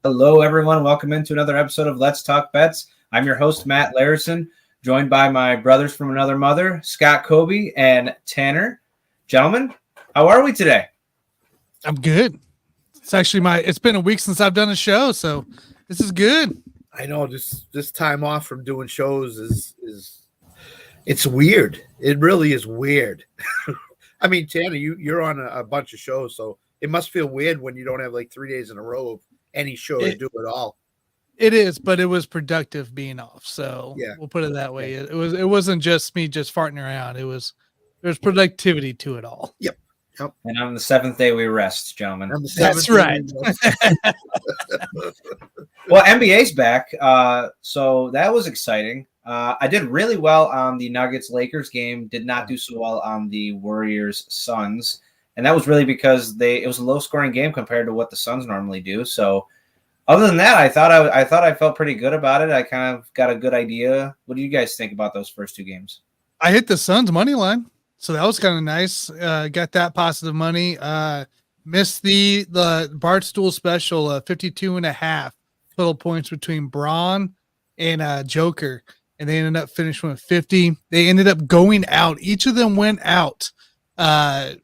Hello, everyone. Welcome into another episode of Let's Talk Bets. I'm your host, Matt Larrison, joined by my brothers from another mother, Scott Cobe and Tanner. Gentlemen, how are we today? I'm good. It's been a week since I've done a show, so this is good. I know this time off from doing shows is it's weird. It really is weird. I mean, Tanner, you're on a bunch of shows, so it must feel weird when you don't have like 3 days in a row of any show to do at all. It is, but it was productive being off. So yeah, we'll put it that way. It wasn't just me just farting around. There's productivity to it all. Yep. And on the seventh day we rest, gentlemen. That's right. Well, NBA's back, so that was exciting. I did really well on the Nuggets-Lakers game. Did not do so well on the Warriors-Suns, and that was really because it was a low-scoring game compared to what the Suns normally do. So, other than that, I thought I felt pretty good about it. I kind of got a good idea. What do you guys think about those first two games? I hit the Suns money line, so that was kind of nice. Got that positive money. Missed the Barstool special, 52.5 total points between Braun and Joker, and they ended up finishing with 50. They ended up going out. Each of them went out,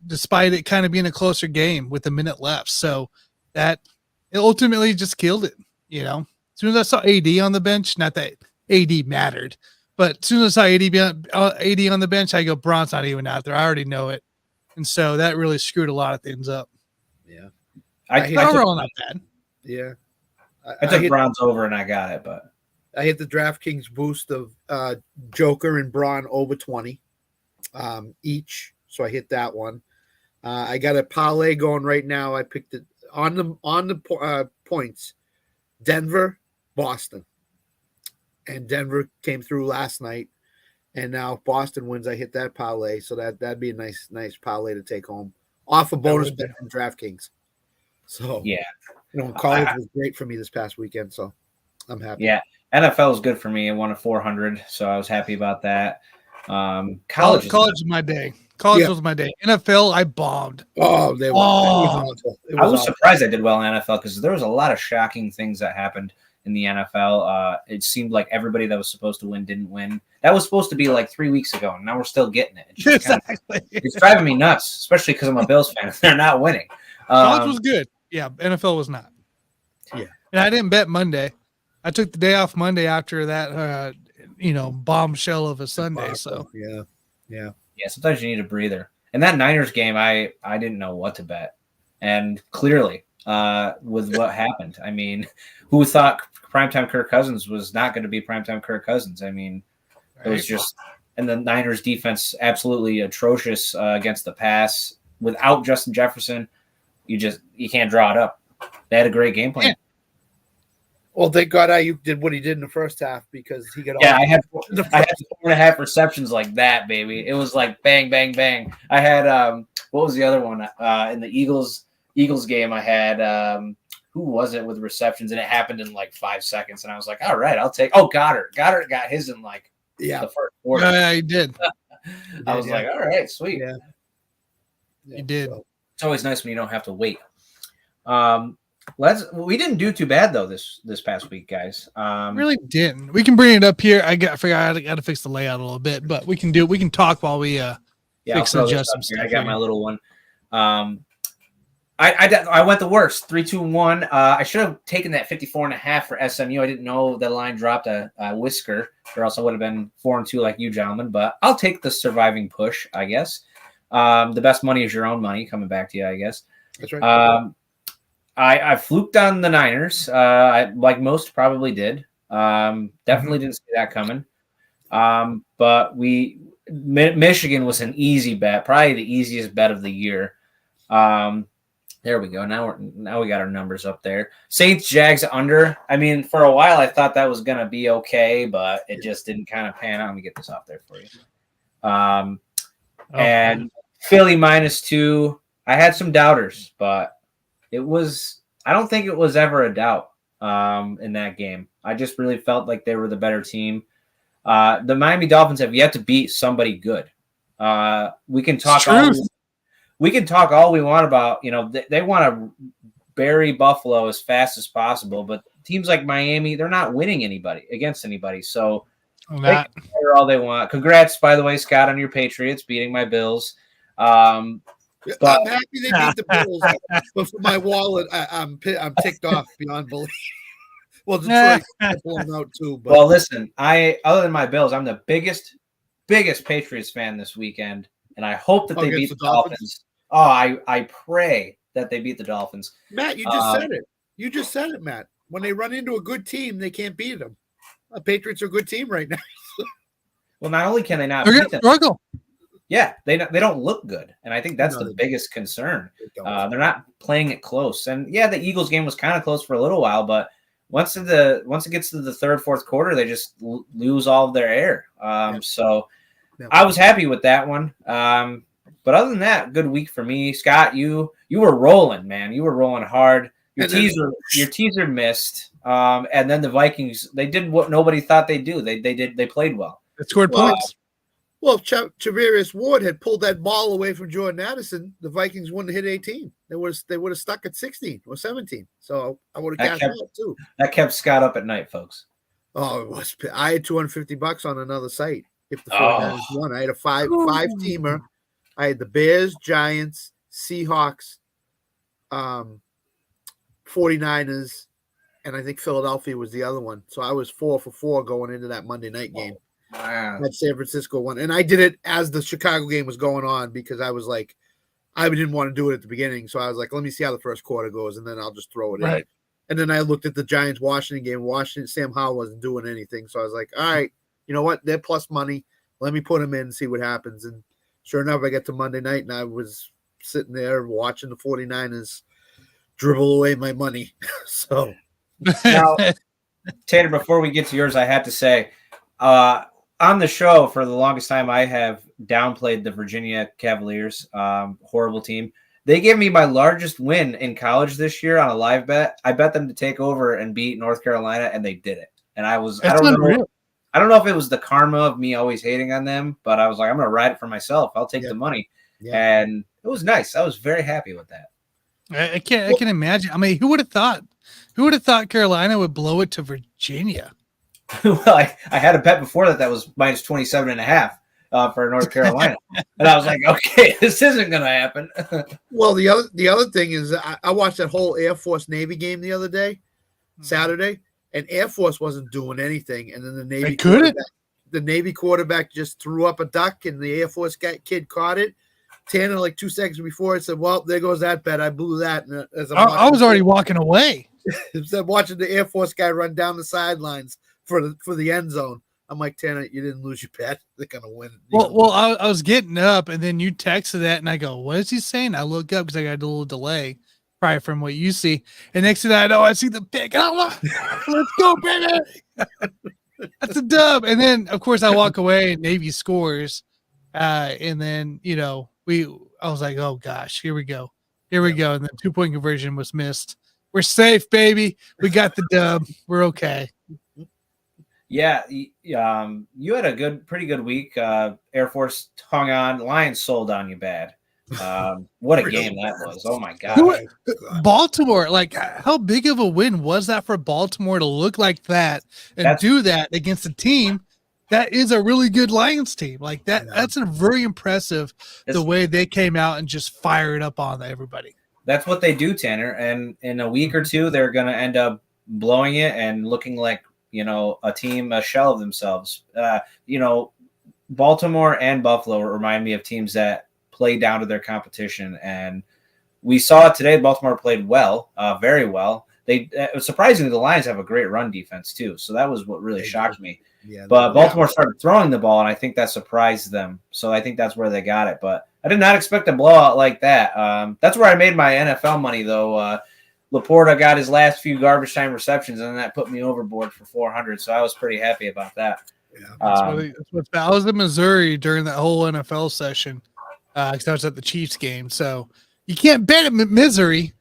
despite it kind of being a closer game with a minute left. So that it ultimately just killed it. You know, as soon as I saw AD on the bench, not that AD mattered, but as soon as I saw AD on the bench, I go, Braun's not even out there. I already know it. And so that really screwed a lot of things up. Yeah. Overall, not bad. Yeah. I took Braun's over and I got it, but I hit the DraftKings boost of Joker and Braun over 20 each. So I hit that one. I got a parlay going right now. I picked it on the points. Denver, Boston. And Denver came through last night. And now if Boston wins, I hit that parlay. So that'd be a nice parlay to take home. Off a bonus bet from DraftKings. So yeah. College was great for me this past weekend, so I'm happy. Yeah, NFL was good for me. I won a 400, so I was happy about that. College was my day. College was my day. NFL, I bombed. I was surprised I did well in NFL because there was a lot of shocking things that happened in the NFL. It seemed like everybody that was supposed to win didn't win. That was supposed to be like 3 weeks ago, and now we're still getting it. It's driving me nuts, especially because I'm a Bills fan. They're not winning. College was good. Yeah, NFL was not. Yeah. And I didn't bet Monday. I took the day off Monday after that, bombshell of a Sunday. So yeah. Sometimes you need a breather. And that Niners game, I didn't know what to bet, and clearly, with what happened, I mean, who thought primetime Kirk Cousins was not going to be primetime Kirk Cousins? I mean, it was just, and the Niners defense absolutely atrocious against the pass. Without Justin Jefferson, you can't draw it up. They had a great game plan. Yeah. Well, thank God Ayuk did what he did in the first half because he got. Yeah, I had 4.5 receptions like that, baby. It was like bang, bang, bang. I had what was the other one in the Eagles game? I had who was it with receptions, and it happened in like 5 seconds, and I was like, all right, I'll take. Oh, Goddard got his in like the first quarter. Yeah, he did. I was like, all right, sweet. Yeah, he did. So. It's always nice when you don't have to wait. We didn't do too bad though this past week, guys. Really didn't. We can bring it up here. I got to fix the layout a little bit, but we can talk while we fix and adjust some stuff. I got my little one. I went the worst 3-2-1. I should have taken that 54.5 for SMU. I didn't know the line dropped a whisker, or else I would have been 4-2 like you gentlemen. But I'll take the surviving push, I guess. The best money is your own money coming back to you, I guess. That's right. I fluked on the Niners, like most probably did. Definitely didn't see that coming. But Michigan was an easy bet, probably the easiest bet of the year. There we go. Now we got our numbers up there. Saints Jags under. I mean, for a while I thought that was gonna be okay, but it just didn't kind of pan out. Let me get this off there for you. And Philly -2. I had some doubters, but I don't think it was ever a doubt in that game. I just really felt like they were the better team. The Miami Dolphins have yet to beat somebody good. We can talk all we want about, they want to bury Buffalo as fast as possible. But teams like Miami, they're not winning against anybody. So they can fire all they want. Congrats, by the way, Scott, on your Patriots beating my Bills. But I'm happy they beat the Bills, but for my wallet, I'm ticked off beyond belief. Well, Detroit blown out too. But. Well, listen, other than my Bills, I'm the biggest Patriots fan this weekend, and I hope that they beat the Dolphins. Oh, I pray that they beat the Dolphins. Matt, you just said it. You just said it, Matt. When they run into a good team, they can't beat them. The Patriots are a good team right now. Well, not only can they not beat them, struggle. Yeah, they don't look good, and I think that's the biggest concern. They're not playing it close, and yeah, the Eagles game was kind of close for a little while, but once it gets to the third, fourth quarter, they just lose all of their air. So I was happy with that one. But other than that, good week for me. Scott, you were rolling, man. You were rolling hard. Your teaser missed. And then the Vikings, they did what nobody thought they'd do. They played well. They scored points. Well, if Charvarius Ward had pulled that ball away from Jordan Addison, the Vikings wouldn't have hit 18. They would have stuck at 16 or 17. So I would have cashed out too. That kept Scott up at night, folks. Oh, it was. I had $250 on another site. If the 49ers won, I had a five teamer. I had the Bears, Giants, Seahawks, 49ers, and I think Philadelphia was the other one. So I was 4 for 4 going into that Monday night game. Wow. That San Francisco one. And I did it as the Chicago game was going on because I was like, I didn't want to do it at the beginning. So I was like, let me see how the first quarter goes, and then I'll just throw it in. And then I looked at the Giants-Washington game. Sam Howell wasn't doing anything. So I was like, all right, you know what? They're plus money. Let me put them in and see what happens. And sure enough, I get to Monday night, and I was sitting there watching the 49ers dribble away my money. So now, Tanner, before we get to yours, I have to say, on the show for the longest time, I have downplayed the Virginia Cavaliers, horrible team. They gave me my largest win in college this year on a live bet. I bet them to take over and beat North Carolina, and they did it. And I don't know if it was the karma of me always hating on them, but I was like, I'm going to ride it for myself. I'll take the money. Yeah. And it was nice. I was very happy with that. I can imagine. I mean, who would have thought? Who would have thought Carolina would blow it to Virginia? Well, I had a bet before that was minus 27.5 for North Carolina, and I was like, okay, this isn't going to happen. Well, the other thing is, I watched that whole Air Force Navy game the other day, Saturday, and Air Force wasn't doing anything, and then the Navy quarterback just threw up a duck, and the Air Force kid caught it. Tanner, like 2 seconds before, it said, "Well, there goes that bet. I blew that." And I was already walking away. Instead of watching the Air Force guy run down the sidelines for the end zone, I'm like, Tanner, you didn't lose your bet. They're gonna win. Well, I was getting up, and then you texted that, and I go, "What is he saying?" I look up because I got a little delay, probably from what you see. And next thing I know, I see the pick. And I'm like, "Let's go, baby!" That's a dub. And then, of course, I walk away, and Navy scores, and then I was like, "Oh gosh, here we go." And then 2-point conversion was missed. We're safe, baby. We got the dub. We're okay. Yeah, you had a pretty good week. Air Force hung on. Lions sold on you bad. What a game that was! Oh my god, Baltimore! Like, how big of a win was that for Baltimore to look like that and do that against a team that is a really good Lions team? Like that. Yeah. That's very impressive. The way they came out and just fired up on everybody. That's what they do, Tanner. And in a week or two, they're going to end up blowing it and looking like, a team, a shell of themselves. Baltimore and Buffalo remind me of teams that play down to their competition. And we saw it today. Baltimore played well, very well. Surprisingly, the Lions have a great run defense too. So that was what really shocked me. Yeah, but Baltimore started throwing the ball, and I think that surprised them. So I think that's where they got it. But I did not expect a blowout like that. That's where I made my NFL money, though. Laporta got his last few garbage time receptions, and that put me overboard for 400. So I was pretty happy about that. Yeah, I was in Missouri during that whole NFL session because I was at the Chiefs game. So you can't bet in misery.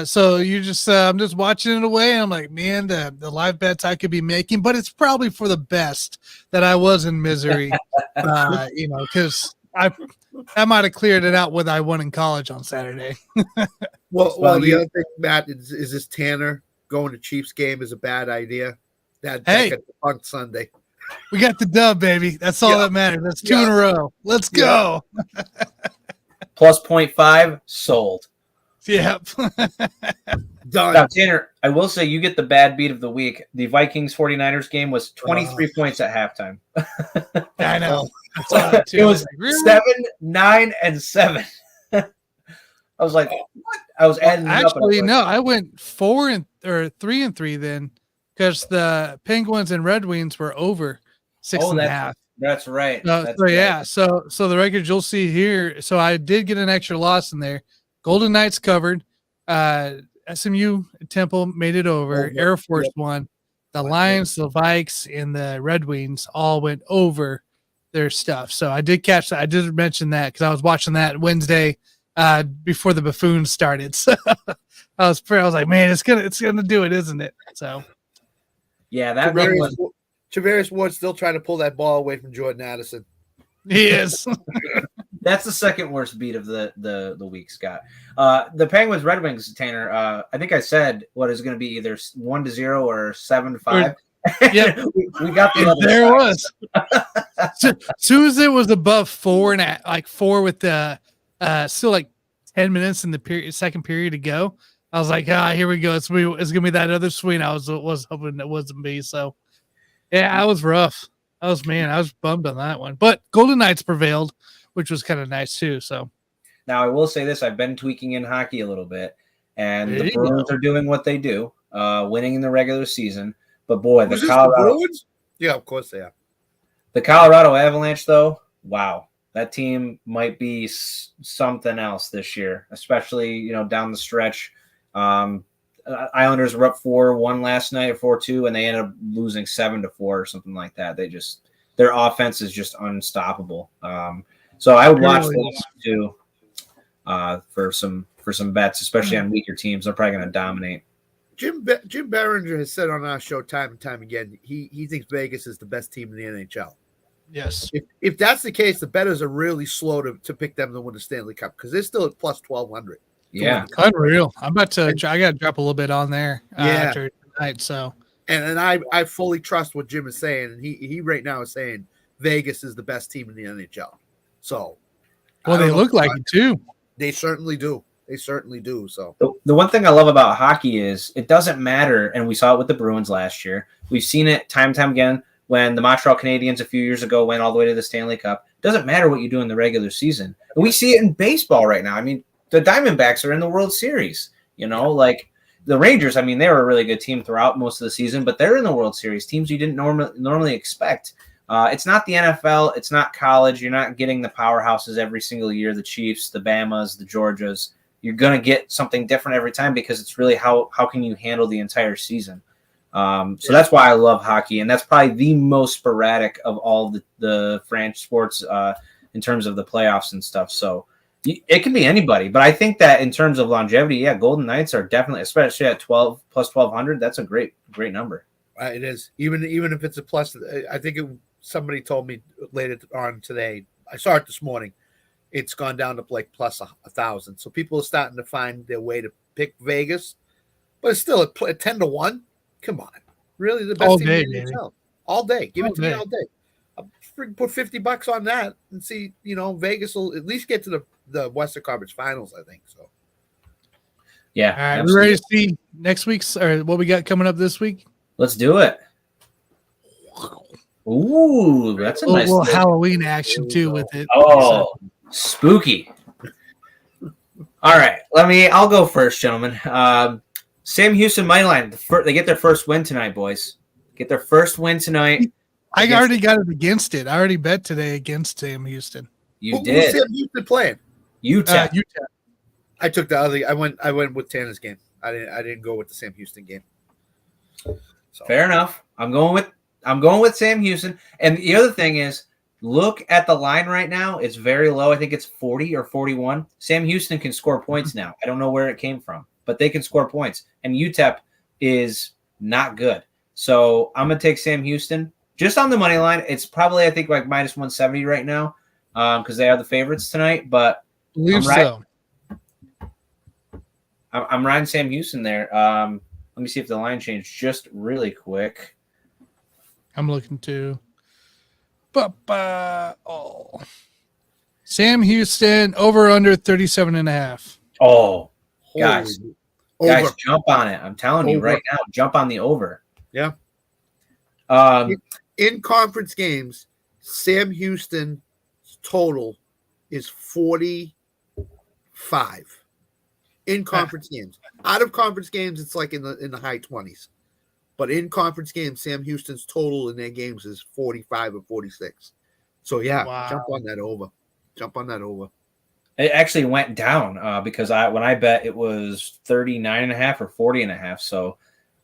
So you just I'm just watching it away. And I'm like, man, the live bets I could be making, but it's probably for the best that I was in misery. Because I might have cleared it out with I won in college on Saturday. Well, the other thing, Matt, is this Tanner going to Chiefs game is a bad idea. That got debunked Sunday. We got the dub, baby. That's all that matters. That's 2 in a row. Let's go. Plus 0.5 sold. Yep. Done. Now, Tanner, I will say you get the bad beat of the week. The Vikings 49ers game was 23 points at halftime. I know. It was 7, 9, and 7. I was like, what? I was adding actually, no, I went 3 and 3 then because the Penguins and Red Wings were over 6.5. That's right. Yeah. So the records you'll see here. So I did get an extra loss in there. Golden Knights covered. SMU Temple made it over. Air Force won. The Lions, the Vikes, and the Red Wings all went over their stuff. So I did catch that. I did mention that because I was watching that Wednesday before the buffoons started. So I was like, man, it's gonna do it, isn't it? So yeah, that Travaris Ward's still trying to pull that ball away from Jordan Addison. He is. That's the second worst beat of the week, Scott. The Penguins Red Wings, Tanner. I think I said what is going to be either 1-0 or 7-5. Yeah, we got the other. There was. Soon as it was above 4 and like 4 with the still like 10 minutes in the second period to go, I was like, here we go. It's gonna be that other swing. I was hoping it wasn't me. So yeah, I was rough. I was bummed on that one. But Golden Knights prevailed, which was kind of nice too. So now I will say this: I've been tweaking in hockey a little bit, and the Bruins are doing what they do, winning in the regular season. But boy, the Bruins? Yeah, of course they are. The Colorado Avalanche, though, wow, that team might be something else this year, especially down the stretch. Islanders were up 4-1 last night, or 4-2, and they ended up losing 7-4 or something like that. Their offense is just unstoppable. So I would watch those too for some bets, especially on weaker teams. They're probably going to dominate. Jim Behringer has said on our show time and time again he thinks Vegas is the best team in the NHL. Yes. If that's the case, the bettors are really slow to pick them to win the Stanley Cup because they're still at plus 1,200. Yeah, unreal. I'm about to. I got to drop a little bit on there after tonight. So, and I fully trust what Jim is saying. And he right now is saying Vegas is the best team in the NHL. So, well, they look like it too. They certainly do. So, the one thing I love about hockey is it doesn't matter, and we saw it with the Bruins last year. We've seen it time and time again when the Montreal Canadiens a few years ago went all the way to the Stanley Cup. It doesn't matter what you do in the regular season. And we see it in baseball right now. I mean, the Diamondbacks are in the World Series, like the Rangers. I mean, they were a really good team throughout most of the season, but they're in the World Series, teams you didn't normally expect. It's not the NFL. It's not college. You're not getting the powerhouses every single year, the Chiefs, the Bamas, the Georgias. You're going to get something different every time because it's really how can you handle the entire season. So that's why I love hockey, and that's probably the most sporadic of all the French sports in terms of the playoffs and stuff. So it can be anybody, but I think that in terms of longevity, Golden Knights are definitely, especially at 12 plus 1,200. That's a great number. It is even if it's a plus. I think somebody told me later on today. I saw it this morning. It's gone down to like plus 1,000. So people are starting to find their way to pick Vegas, but it's still at 10-1. Come on, really the best all team day, in the NHL. All day, give it to me all day. I'll put $50 on that and see. Vegas will at least get to the Western Conference Finals. I think so. Yeah, all right. We ready to see next week's or what we got coming up this week? Let's do it. Ooh, that's a nice little Halloween action too with it. Oh, spooky. All right, I'll go first, gentlemen. Sam Houston money line. They get their first win tonight, boys. Get their first win tonight. I already got it against it. I already bet today against Sam Houston. You did. Who's Sam Houston playing? Utah. I took the other. I went with Tanner's game. I didn't go with the Sam Houston game. So. Fair enough. I'm going with Sam Houston. And the other thing is, look at the line right now. It's very low. I think it's 40 or 41. Sam Houston can score points now. I don't know where it came from, but they can score points. And UTEP is not good. So I'm going to take Sam Houston. Just on the money line, it's probably, I think, like minus 170 right now. because they are the favorites tonight. But Believe so. I'm riding Sam Houston there. Let me see if the line changed just really quick. I'm looking too. Sam Houston over under 37.5. Oh, guys, Over. jump on it. I'm telling you right now, jump on the over. Yeah. In conference games, Sam Houston's total is 45. In conference games. Out of conference games, it's like in the high 20s. But in conference games, Sam Houston's total in their games is 45 or 46. So yeah, jump on that over. Jump on that over. It actually went down because when I bet it was 39.5 or 40.5. So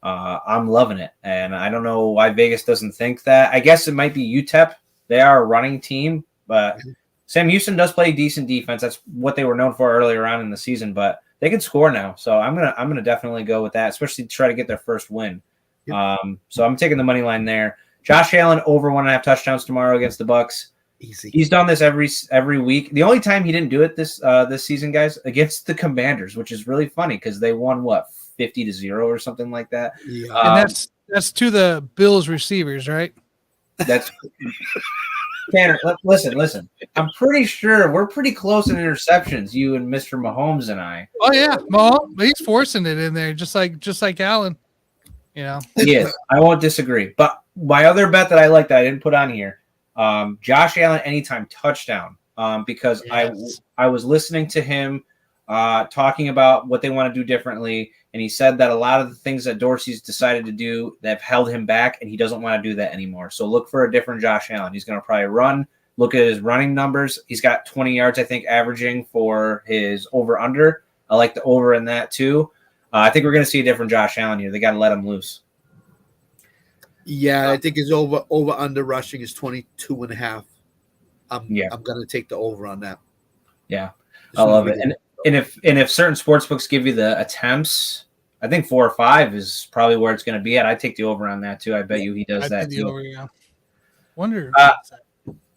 I'm loving it. And I don't know why Vegas doesn't think that. I guess it might be UTEP. They are a running team, but Sam Houston does play decent defense. That's what they were known for earlier on in the season, but they can score now. So I'm gonna definitely go with that, especially to try to get their first win. Yep. So I'm taking the money line there. Josh Allen over 1.5 touchdowns tomorrow against the Bucks. Easy. He's done this every week. The only time he didn't do it this season, guys, against the Commanders, which is really funny because they won 50-0 or something like that. Yeah. And that's to the Bills receivers, right? That's Tanner. Listen. I'm pretty sure we're pretty close in interceptions. You and Mr. Mahomes and I. Oh yeah, Mahomes, he's forcing it in there, just like Allen. You know, he is. I won't disagree. But my other bet that I like that I didn't put on here, Josh Allen anytime touchdown, because yes. I was listening to him talking about what they want to do differently, and he said that a lot of the things that Dorsey's decided to do that have held him back, and he doesn't want to do that anymore. So look for a different Josh Allen. He's going to probably run. Look at his running numbers. He's got 20 yards, I think, averaging for his over-under. I like the over in that too. I think we're going to see a different Josh Allen here. They got to let him loose. Yeah, I think his over-under rushing is 22.5. I'm going to take the over on that. Yeah, I love it. And if certain sports books give you the attempts, I think 4 or 5 is probably where it's going to be at. I take the over on that too. I bet you he does that too. Over, yeah. Wonder.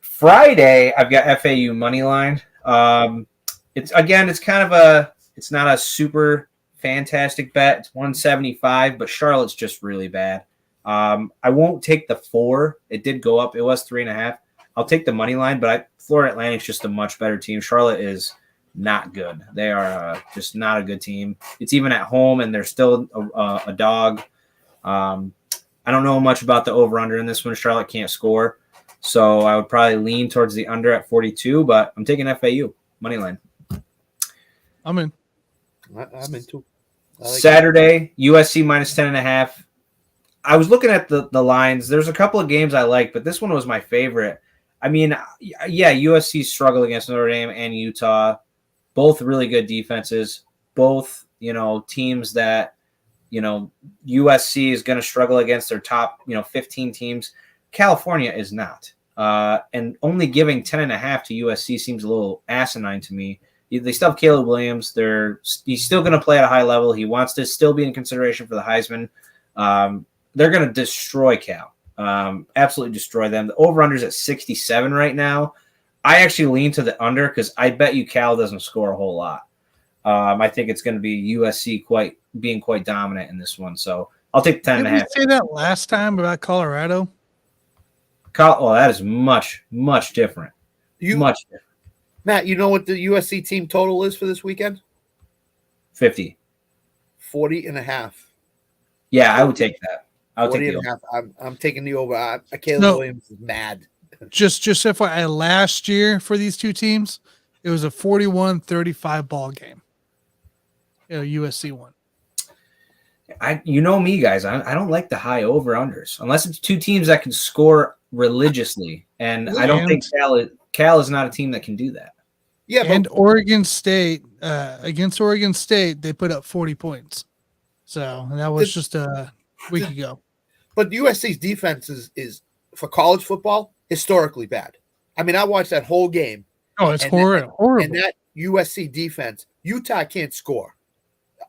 Friday, I've got FAU money line. It's not a super fantastic bet. It's 175, but Charlotte's just really bad. I won't take the 4. It did go up. It was 3.5. I'll take the money line, but Florida Atlantic's just a much better team. Charlotte is not good. They are just not a good team. It's even at home, and they're still a dog. I don't know much about the over-under in this one. Charlotte can't score, so I would probably lean towards the under at 42, but I'm taking FAU money line. I'm in. I'm in too. Saturday, USC minus 10.5. I was looking at the lines. There's a couple of games I like, but this one was my favorite. I mean, yeah, USC struggled against Notre Dame and Utah. Both really good defenses. Both, teams that, USC is going to struggle against their top, 15 teams. California is not. And only giving 10.5 to USC seems a little asinine to me. They still have Caleb Williams. He's still going to play at a high level. He wants to still be in consideration for the Heisman. They're going to destroy Cal. Absolutely destroy them. The over-under's at 67 right now. I actually lean to the under because I bet you Cal doesn't score a whole lot. I think it's going to be USC being quite dominant in this one. So I'll take 10.5. Did we say that last time about Colorado? That is much, much different. Much different. Matt, you know what the USC team total is for this weekend? 50. 40.5. Yeah, I would take that. I would take the over. I'm taking the over. Caleb Williams is mad. Just FYI, last year for these two teams, it was a 41-35 ball game. USC won. You know me, guys. I don't like the high over-unders unless it's two teams that can score religiously. And I don't think Cal is not a team that can do that. Yeah, and Oregon State, against Oregon State, they put up 40 points. So that was just a week ago. But USC's defense is for college football historically bad. I mean, I watched that whole game. Oh, it's horrible. And that USC defense, Utah can't score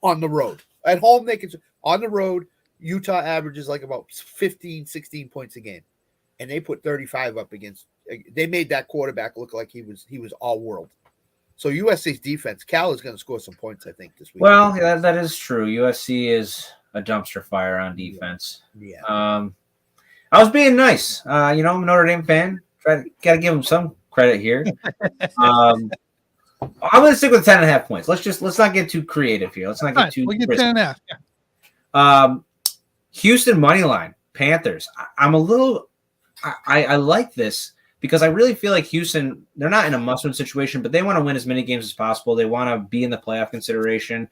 on the road. At home, they can. On the road, Utah averages like about 15, 16 points a game. and they put 35 up against. They made that quarterback look like he was all world. So USC's defense, Cal is going to score some points, I think, this week. Well, yeah, that is true. USC is a dumpster fire on defense. Yeah. I was being nice. I'm a Notre Dame fan. Got to give them some credit here. I'm going to stick with 10.5 points. Let's not get too creative here. Let's not get too. We'll get 10.5. Yeah. Houston money line Panthers. I'm a little. I like this because I really feel like Houston. They're not in a must-win situation, but they want to win as many games as possible. They want to be in the playoff consideration.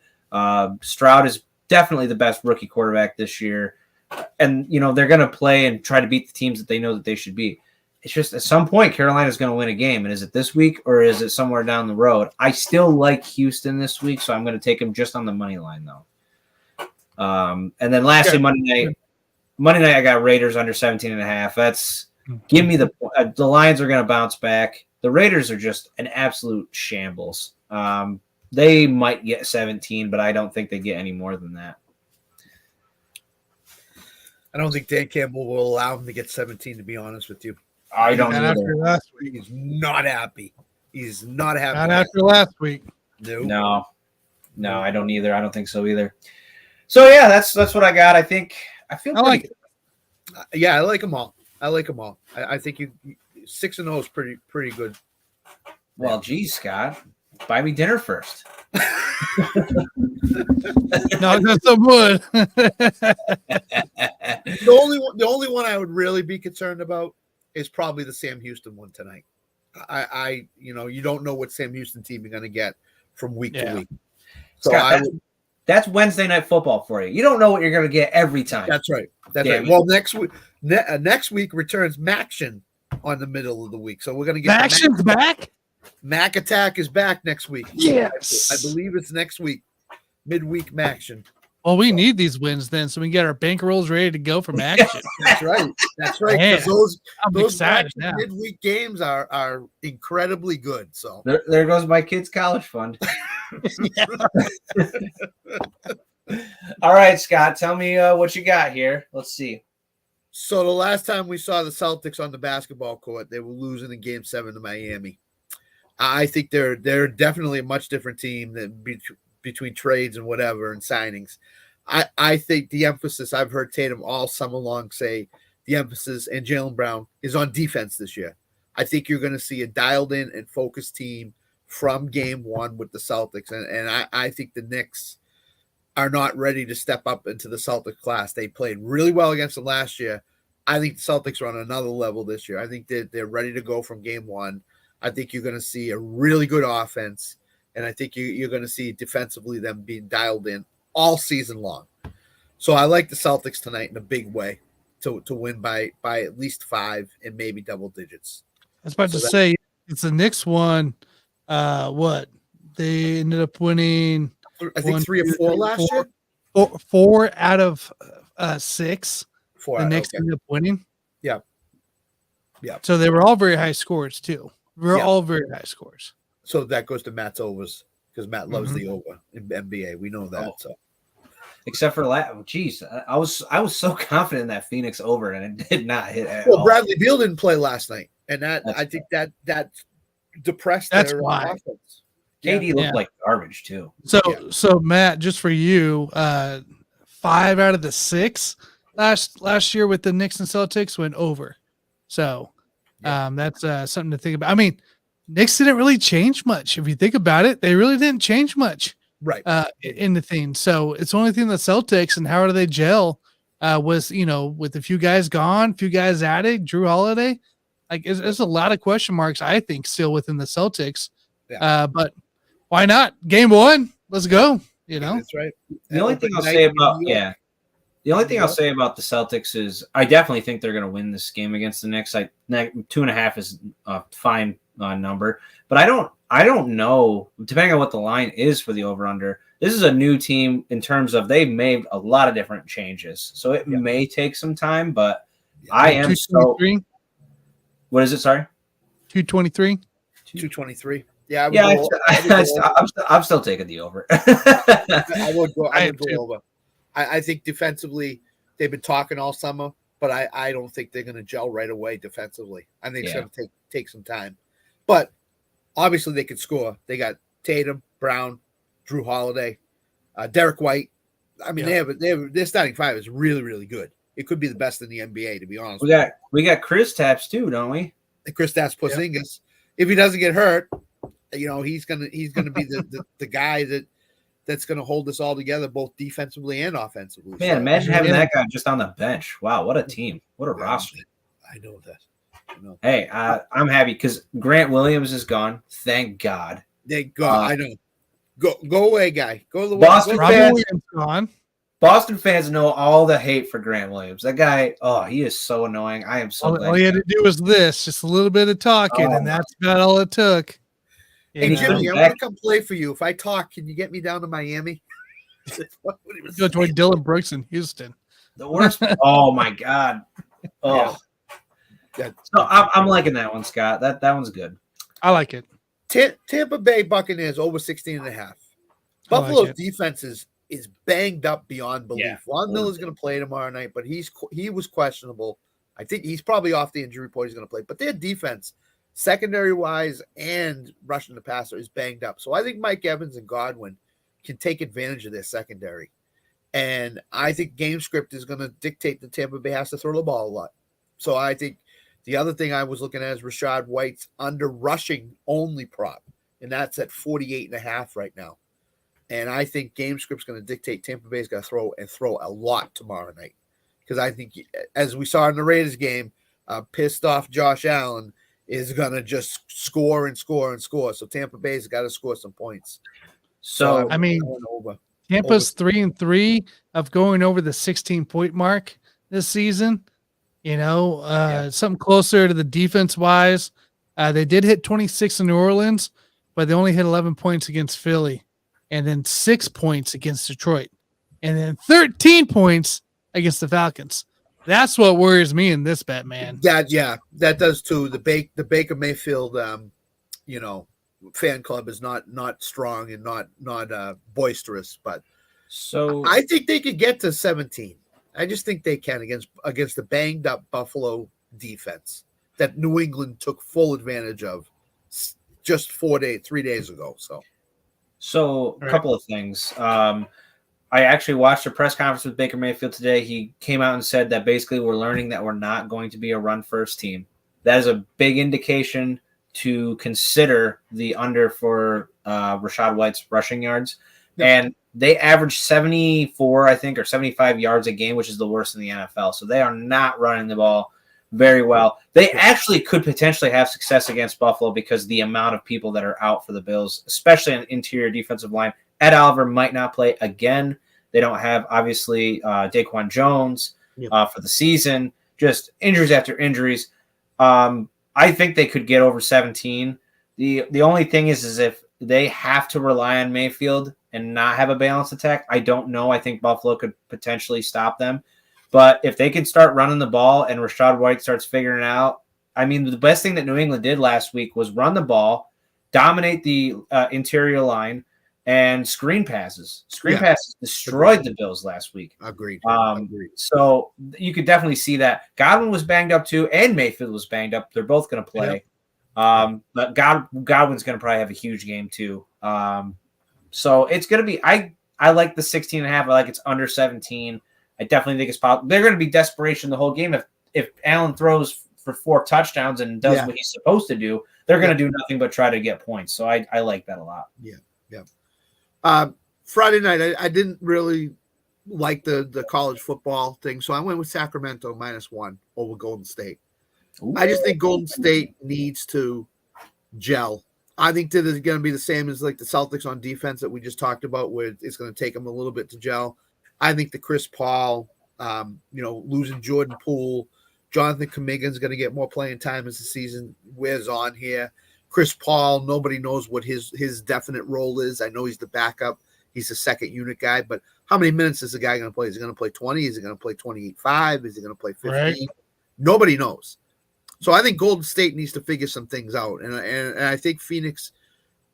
Stroud is definitely the best rookie quarterback this year, and they're going to play and try to beat the teams that they know that they should beat. It's just at some point Carolina's going to win a game, and is it this week or is it somewhere down the road? I still like Houston this week, so I'm going to take them just on the money line though. And then lastly, Monday night I got Raiders under 17.5. That's give me the Lions are going to bounce back. The Raiders are just an absolute shambles. They might get 17, but I don't think they get any more than that. I don't think Dan Campbell will allow him to get 17, to be honest with you. I don't know. After last week. He's not happy. He's not happy. Not after last week. No, I don't either. I don't think so either. So yeah, that's what I got. I feel I like it. Yeah, I like them all. I think you 6-0 is pretty good. Well, geez, Scott, buy me dinner first. No, that's so good. The only one I would really be concerned about is probably the Sam Houston one tonight. You don't know what Sam Houston team you're going to get from week to week. So Scott, that's Wednesday night football for you. You don't know what you're going to get every time. That's right. Right. Well, next week returns Maction on the middle of the week, so we're going to get Maction's back. Mac Attack is back next week. Yes, I believe it's next week, midweek Maction. Well, we need these wins then, so we can get our bankrolls ready to go for Maction. That's right. Those excited now. Midweek games are incredibly good. So there goes my kids' college fund. All right, Scott, tell me what you got here. Let's see. So the last time we saw the Celtics on the basketball court, they were losing in Game 7 to Miami. I think they're definitely a much different team than between trades and whatever and signings. I think the emphasis, I've heard Tatum all summer long say the emphasis, and Jaylen Brown, is on defense this year. I think you're going to see a dialed in and focused team from Game 1 with the Celtics. And I think the Knicks are not ready to step up into the Celtic class. They played really well against them last year. I think the Celtics are on another level this year. I think they're ready to go from Game 1. I think you're going to see a really good offense, and I think you're going to see defensively them being dialed in all season long. So I like the Celtics tonight in a big way to win by at least 5 and maybe double digits. I was about to say, it's the Knicks one. What? They ended up winning, I think 3 or 4 last year. 4 out of 6. 4 the out, Knicks ended up winning. Yeah. So they were all very high scores too. All very high scores. So that goes to Matt's overs because Matt loves the over in NBA. We know that. So, except for geez, I was so confident in that Phoenix over, and it did not hit at all. Bradley Beal didn't play last night, and I think that depressed that's their why. offense. KD looked like garbage too. So Matt, just for you, 5 out of the 6 last year with the Knicks and Celtics went over. So that's something to think about. I mean, Knicks didn't really change much. If you think about it, they really didn't change much right in the thing. So it's the only thing the Celtics and how do they gel was, with a few guys gone, few guys added, Drew Holiday. Like there's a lot of question marks, I think, still within the Celtics. Yeah. But why not? Game 1, let's go. That's right. The only thing I'll say about the Celtics is I definitely think they're going to win this game against the Knicks. 2.5 is a fine number, but I don't know, depending on what the line is for the over-under. This is a new team in terms of they've made a lot of different changes, so it may take some time. But I am so. What is it? Sorry, 223. 223. I'm still taking the over. I would go over. I think defensively they've been talking all summer. but I don't think they're going to gel right away defensively. I think it's Yeah. going to take some time. But obviously they could score. They got Tatum, Brown, Drew Holiday, Derek White. I mean, their starting five is really, really good. It could be the best in the NBA, to be honest. We got Chris Taps too, don't we? Kristaps Porzingis. If he doesn't get hurt, he's gonna be the guy that's gonna hold this all together, both defensively and offensively. Man, imagine having that guy just on the bench. Wow, what a team! What a roster! I know that. Hey, I'm happy because Grant Williams is gone. Thank God. Thank God. I know. Go away, guy. Go to the Boston fans. Williams gone. Boston fans know all the hate for Grant Williams. That guy, he is so annoying. I am so glad. All he had to do was just a little bit of talking, and that's about all it took. Hey, Jimmy, I want to come play for you. If I talk, can you get me down to Miami? Go join Dylan Brooks in Houston. The worst. Oh, my God. Oh. Yeah. So I'm liking that one, Scott. That one's good. I like it. Tampa Bay Buccaneers over 16.5. Buffalo's defense is banged up beyond belief. Yeah. Von Miller's going to play tomorrow night, but he was questionable. I think he's probably off the injury report. He's going to play, but their defense, secondary wise and rushing the passer, is banged up. So I think Mike Evans and Godwin can take advantage of their secondary, and I think game script is going to dictate that Tampa Bay has to throw the ball a lot. So I think the other thing I was looking at is Rashad White's under rushing only prop, and that's at 48.5 right now. And I think game script's going to dictate Tampa Bay's got to throw a lot tomorrow night. Because I think, as we saw in the Raiders game, pissed off Josh Allen is going to just score and score and score. So Tampa Bay's got to score some points. So, I mean, Tampa's 3-3 of going over the 16-point mark this season. Something closer to the defense wise. They did hit 26 in New Orleans, but they only hit 11 points against Philly, and then 6 points against Detroit, and then 13 points against the Falcons. That's what worries me in this bet, man. That does too. The Baker Mayfield, fan club is not strong and not boisterous, but so I think they could get to 17. I just think they can against the banged up Buffalo defense that New England took full advantage of just 3 days ago. So a couple of things. I actually watched a press conference with Baker Mayfield today. He came out and said that basically we're learning that we're not going to be a run-first team. That is a big indication to consider the under for Rashad White's rushing yards. Yep. And they average 74, I think, or 75 yards a game, which is the worst in the NFL. So they are not running the ball very well. They actually could potentially have success against Buffalo because the amount of people that are out for the Bills, especially on interior defensive line. Ed Oliver might not play again. They don't have, obviously, Daquan Jones for the season. Just injuries after injuries. I think they could get over 17. The only thing is if they have to rely on Mayfield and not have a balanced attack, I don't know. I think Buffalo could potentially stop them. But if they can start running the ball and Rashad White starts figuring it out, I mean, the best thing that New England did last week was run the ball, dominate the interior line, and screen passes. Screen passes destroyed the Bills last week. Agreed. So you could definitely see that. Godwin was banged up too, and Mayfield was banged up. They're both going to play. But Godwin's going to probably have a huge game too. So it's going to be – I like the 16.5. I like it's under 17. I definitely think it's possible. They're going to be desperation the whole game. If Allen throws for 4 touchdowns and does what he's supposed to do, they're going to do nothing but try to get points. So I like that a lot. Yeah. Friday night, I didn't really like the college football thing, so I went with Sacramento -1 over Golden State. Ooh. I just think Golden State needs to gel. I think that is going to be the same as like the Celtics on defense that we just talked about, where it's going to take them a little bit to gel. I think the Chris Paul, losing Jordan Poole, Jonathan Kuminga is going to get more playing time as the season wears on here. Chris Paul, nobody knows what his definite role is. I know he's the backup. He's a second unit guy, but how many minutes is the guy going to play? Is he going to play 20? Is he going to play 28-5? Is he going to play 15? Right. Nobody knows. So I think Golden State needs to figure some things out. And I think Phoenix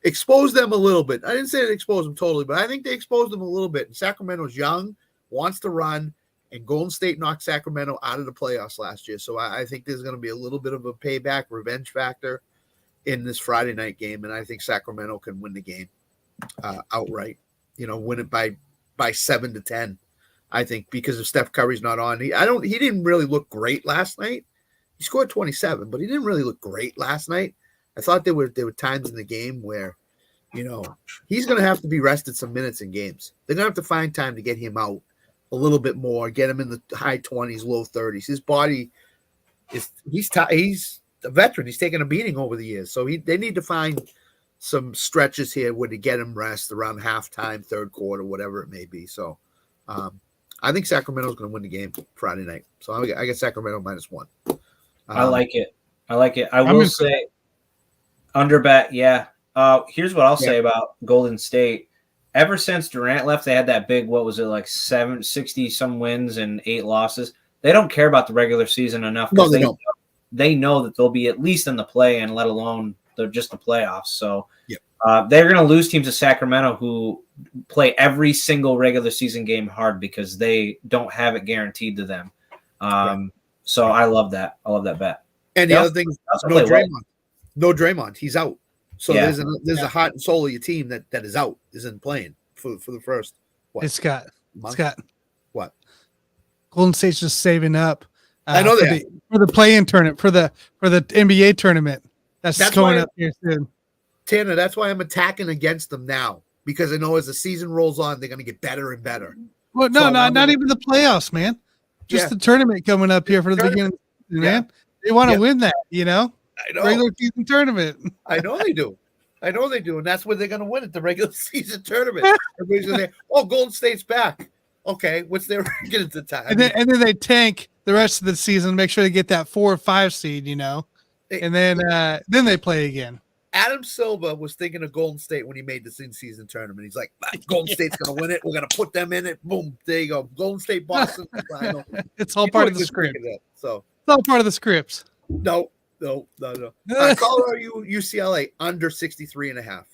exposed them a little bit. I didn't say they exposed them totally, but I think they exposed them a little bit. And Sacramento's young, wants to run, And Golden State knocked Sacramento out of the playoffs last year. So I think there's going to be a little bit of a payback, revenge factor in this Friday night game. And I think Sacramento can win the game outright, win it by 7-10. I think because if Steph Curry's not on, he didn't really look great last night. He scored 27, but he didn't really look great last night. I thought there were times in the game where, he's going to have to be rested some minutes in games. They're going to have to find time to get him out a little bit more, get him in the high 20s, low 30s. His body he's a veteran. He's taken a beating over the years. So they need to find some stretches here where to get him rest around halftime, third quarter, whatever it may be. So I think Sacramento's going to win the game Friday night. So I get Sacramento -1. I like it. I will say under bet. Yeah. Here's what I'll say about Golden State. Ever since Durant left, they had that big, what was it, like 60 some wins and 8 losses. They don't care about the regular season enough. No, they don't. They know that they'll be at least in the play-in, let alone just the playoffs. So they're going to lose teams to Sacramento who play every single regular season game hard because they don't have it guaranteed to them. So I love that. I love that bet. And the other thing is no Draymond. No Draymond. He's out. So there's a heart and soul of your team that is out, isn't playing for the first. What? Scott. What? Golden State's just saving up. I know that for the play-in tournament for the NBA tournament. That's going up here soon. Tanner, that's why I'm attacking against them now because I know as the season rolls on, they're going to get better and better. Well, no, not even the playoffs, man. Just the tournament coming up here for the beginning, man. They want to win that, I know. Regular season tournament. I know they do. And that's where they're going to win it, the regular season tournament. Everybody's going to say, Golden State's back. Okay, what's their record at the time? And then they tank the rest of the season, make sure they get that 4 or 5 seed, and then they play again. Adam Silver was thinking of Golden State when he made this in-season tournament. He's like, Golden State's going to win it. We're going to put them in it. Boom. There you go. Golden State, Boston. It's all part of the script. It's all part of the scripts. No. Colorado, UCLA, under 63.5.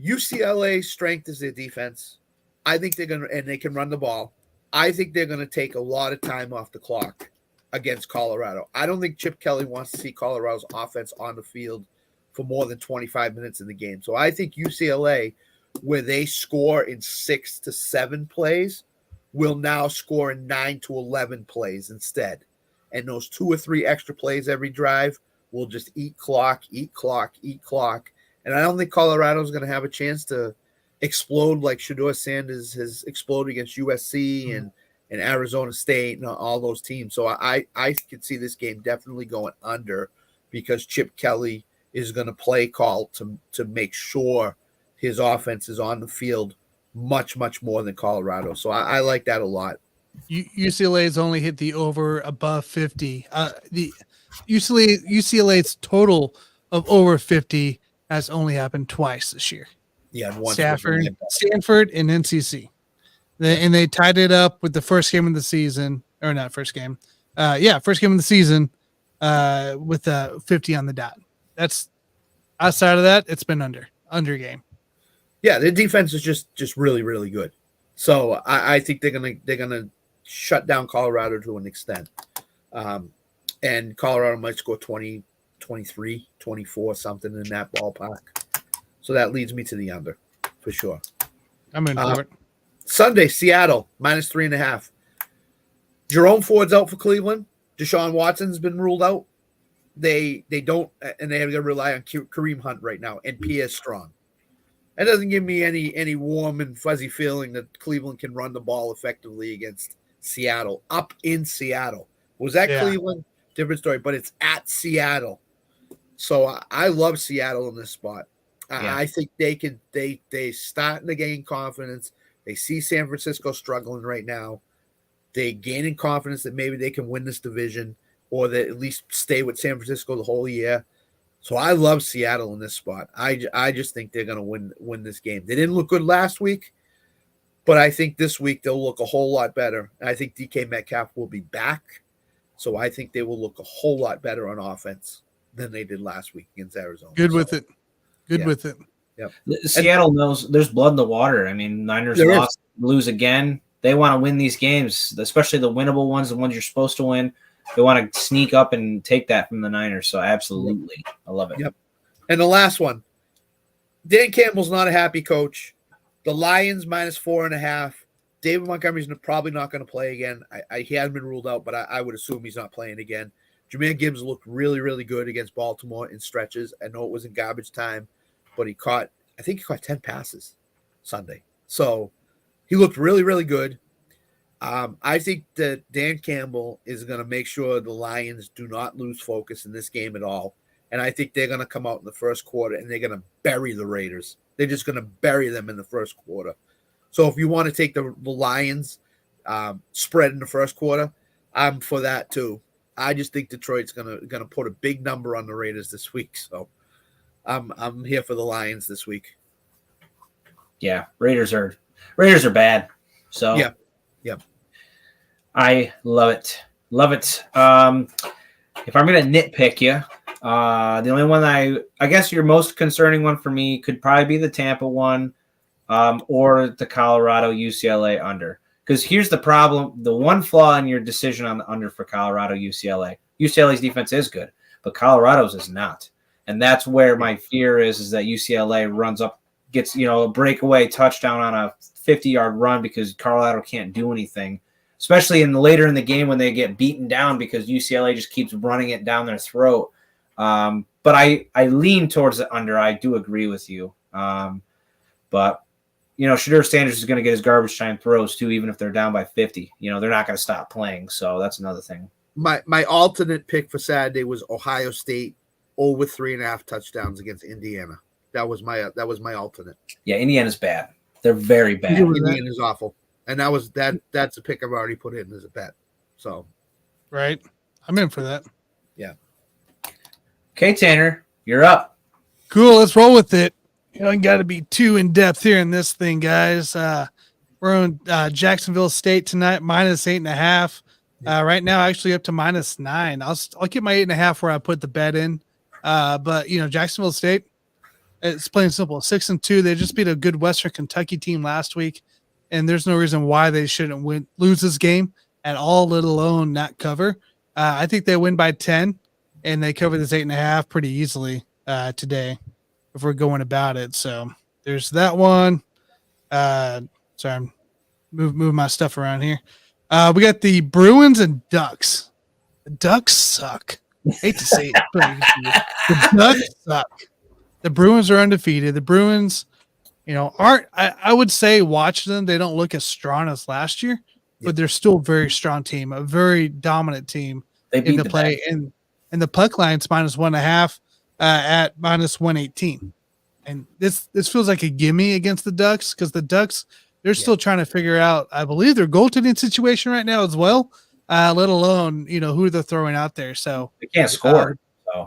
UCLA's strength is their defense. I think they're going to – and they can run the ball. I think they're going to take a lot of time off the clock against Colorado. I don't think Chip Kelly wants to see Colorado's offense on the field for more than 25 minutes in the game. So I think UCLA, where they score in 6 to 7 plays, will now score in 9 to 11 plays instead. And those 2 or 3 extra plays every drive will just eat clock. And I don't think Colorado's going to have a chance to explode like Shedeur Sanders has exploded against USC and Arizona State and all those teams. So I could see this game definitely going under because Chip Kelly is going to play call to make sure his offense is on the field much, much more than Colorado. So I like that a lot. UCLA has only hit the over above 50. The UCLA's total of over 50 has only happened twice this year. Yeah, and Stanford and NCC. They tied it up with the first game of the season, or not first game. First game of the season with 50 on the dot. That's outside of that, it's been under game. Yeah, their defense is just really, really good. So I think they're gonna shut down Colorado to an extent. And Colorado might score 20, 23, 24, something in that ballpark. So that leads me to the under for sure. I'm in for it. Sunday, Seattle, -3.5. Jerome Ford's out for Cleveland. Deshaun Watson's been ruled out. They don't, and they have to rely on Kareem Hunt right now and Pierre Strong. That doesn't give me any warm and fuzzy feeling that Cleveland can run the ball effectively against Seattle, up in Seattle. Was that Cleveland? Different story, but it's at Seattle. So I love Seattle in this spot. I think they start to gain confidence. They see San Francisco struggling right now. They gaining confidence that maybe they can win this division or that at least stay with San Francisco the whole year. So I love Seattle in this spot. I just think they're going to win this game. They didn't look good last week, but I think this week they'll look a whole lot better. I think DK Metcalf will be back, so I think they will look a whole lot better on offense than they did last week against Arizona. Good with it. Yep. Seattle knows there's blood in the water. I mean, Niners lose again. They want to win these games, especially the winnable ones, the ones you're supposed to win. They want to sneak up and take that from the Niners. So absolutely, I love it. Yep. And the last one, Dan Campbell's not a happy coach. The Lions -4.5. David Montgomery's probably not going to play again. He hasn't been ruled out, but I would assume he's not playing again. Jameer Gibbs looked really, really good against Baltimore in stretches. I know it was in garbage time, but I think he caught 10 passes Sunday. So he looked really, really good. I think that Dan Campbell is going to make sure the Lions do not lose focus in this game at all. And I think they're going to come out in the first quarter and they're going to bury the Raiders. They're just going to bury them in the first quarter. So if you want to take the Lions spread in the first quarter, I'm for that too. I just think Detroit's going to put a big number on the Raiders this week. So I'm here for the Lions this week. Yeah, Raiders are bad. So yeah. I love it. Love it. If I'm going to nitpick you, the only one I guess your most concerning one for me could probably be the Tampa one or the Colorado UCLA under. Because here's the problem. The one flaw in your decision on the under for Colorado UCLA. UCLA's defense is good, but Colorado's is not. And that's where my fear is that UCLA runs up, gets a breakaway touchdown on a 50-yard run because Colorado can't do anything. Especially later in the game when they get beaten down because UCLA just keeps running it down their throat. But I lean towards the under. I do agree with you. But, Shedeur Sanders is going to get his garbage time throws too, even if they're down by 50. They're not going to stop playing. So that's another thing. My alternate pick for Saturday was Ohio State over 3.5 touchdowns against Indiana. That was my alternate. Yeah, Indiana's bad. They're very bad. Indiana's awful. And that's a pick I've already put in as a bet. So, right. I'm in for that. Yeah. Okay, Tanner, you're up. Cool. Let's roll with it. I got to be too in depth here in this thing, guys. We're on Jacksonville State tonight, -8.5. Right now, actually up to -9. I'll keep my 8.5 where I put the bet in. But Jacksonville State, it's plain simple. 6-2. They just beat a good Western Kentucky team last week. And there's no reason why they shouldn't lose this game at all, let alone not cover. I think they win by 10, and they cover this 8.5 pretty easily today if we're going about it. So there's that one. Sorry, I'm moving my stuff around here. We got the Bruins and Ducks. The Ducks suck. Hate to say it, but the Ducks suck. The Bruins are undefeated. The Bruins – I would say watch them. They don't look as strong as last year, but they're still a very strong team, a very dominant team in the play. And the puck line's -1.5 at -118. And this feels like a gimme against the Ducks because the Ducks, they're still trying to figure out, I believe, their goaltending situation right now as well, let alone, who they're throwing out there. So they can't score.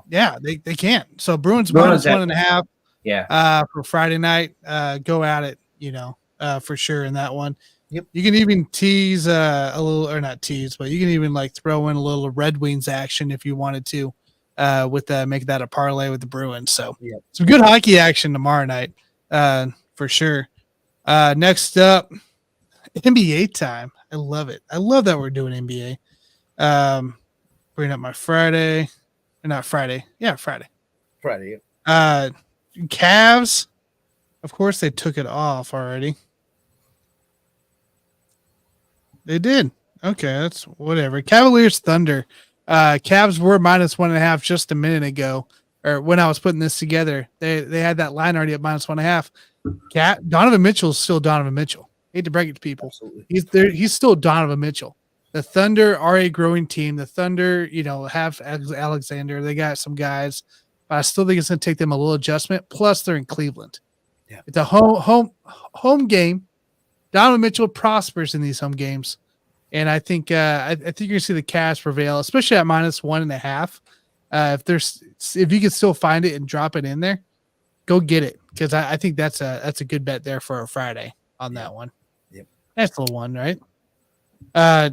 Yeah, they can't. So Bruins -1.5. Yeah. For Friday night, go at it, for sure in that one. Yep. You can even tease a little, or not tease, but you can even throw in a little Red Wings action if you wanted to, with make that a parlay with the Bruins. So some good hockey action tomorrow night, for sure. Next up, NBA time. I love it. I love that we're doing NBA. Bring up my Friday, or not Friday. Yeah, Friday. Friday. Cavs, of course, they took it off already. They did. Okay, that's whatever. Cavaliers Thunder. Cavs were -1.5 just a minute ago, or when I was putting this together. They had that line already at -1.5. Donovan Mitchell is still Donovan Mitchell. Hate to break it to people. Absolutely. He's there. He's still Donovan Mitchell. The Thunder are a growing team. The Thunder, have Alexander. They got some guys. But I still think it's going to take them a little adjustment. Plus, they're in Cleveland. Yeah. It's a home game. Donovan Mitchell prospers in these home games, and I think you're going to see the Cavs prevail, especially at -1.5. If you can still find it and drop it in there, go get it because I think that's a good bet there for a Friday on that one. Yep, that's the one, right?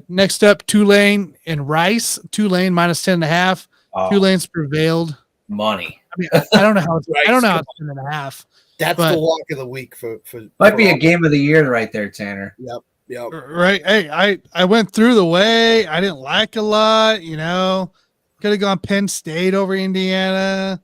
Next up, Tulane and Rice. Tulane -10.5. Tulane's prevailed. Money. I mean, I don't know how it's 10.5. That's the walk of the week for might be a game of the year right there, Tanner. Yep. Yep. Right. Hey, I went through the way. I didn't like a lot, Could have gone Penn State over Indiana.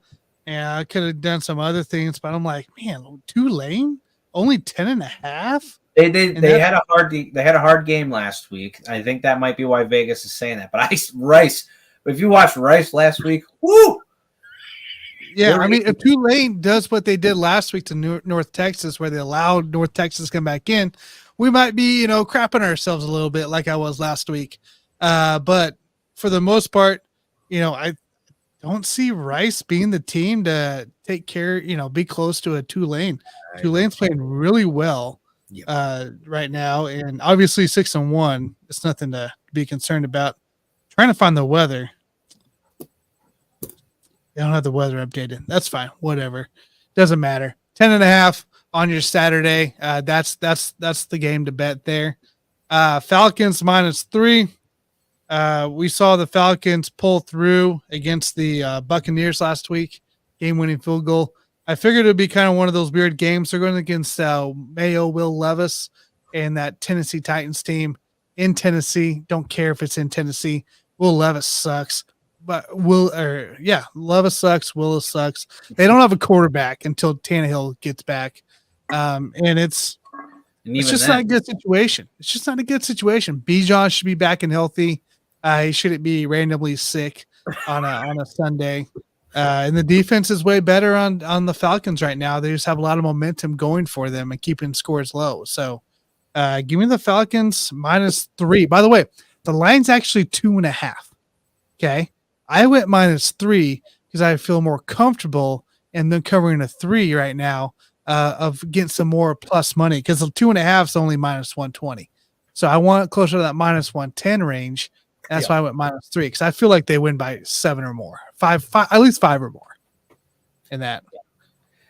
And I could have done some other things, but I'm like, man, Tulane only 10.5. They had a hard game last week. I think that might be why Vegas is saying that. But Rice, if you watched Rice last week, woo! Yeah, I mean, if Tulane does what they did last week to North Texas, where they allowed North Texas to come back in, we might be, crapping ourselves a little bit like I was last week. But for the most part, I don't see Rice being the team to take care, be close to a Tulane. Tulane's playing really well right now, and obviously 6-1. It's nothing to be concerned about. Trying to find the weather. They don't have the weather updated. That's fine. Whatever. Doesn't matter. 10.5 on your Saturday. That's the game to bet there. Falcons -3. We saw the Falcons pull through against the Buccaneers last week. Game-winning field goal. I figured it would be kind of one of those weird games. They're going against Mayo, Will Levis, and that Tennessee Titans team in Tennessee. Don't care if it's in Tennessee. Will Levis sucks. But Levis sucks. Willis sucks. They don't have a quarterback until Tannehill gets back, and it's just not a good situation. It's just not a good situation. Bijan should be back and healthy. He shouldn't be randomly sick on a Sunday. And the defense is way better on the Falcons right now. They just have a lot of momentum going for them and keeping scores low. So, give me the Falcons -3. By the way, the line's actually 2.5. Okay. I went -3 because I feel more comfortable and then covering a 3 right now of getting some more plus money because the 2.5 is only -120. So I want closer to that -110 range. That's why I went -3 because I feel like they win by 7 or more, five, at least 5 or more in that.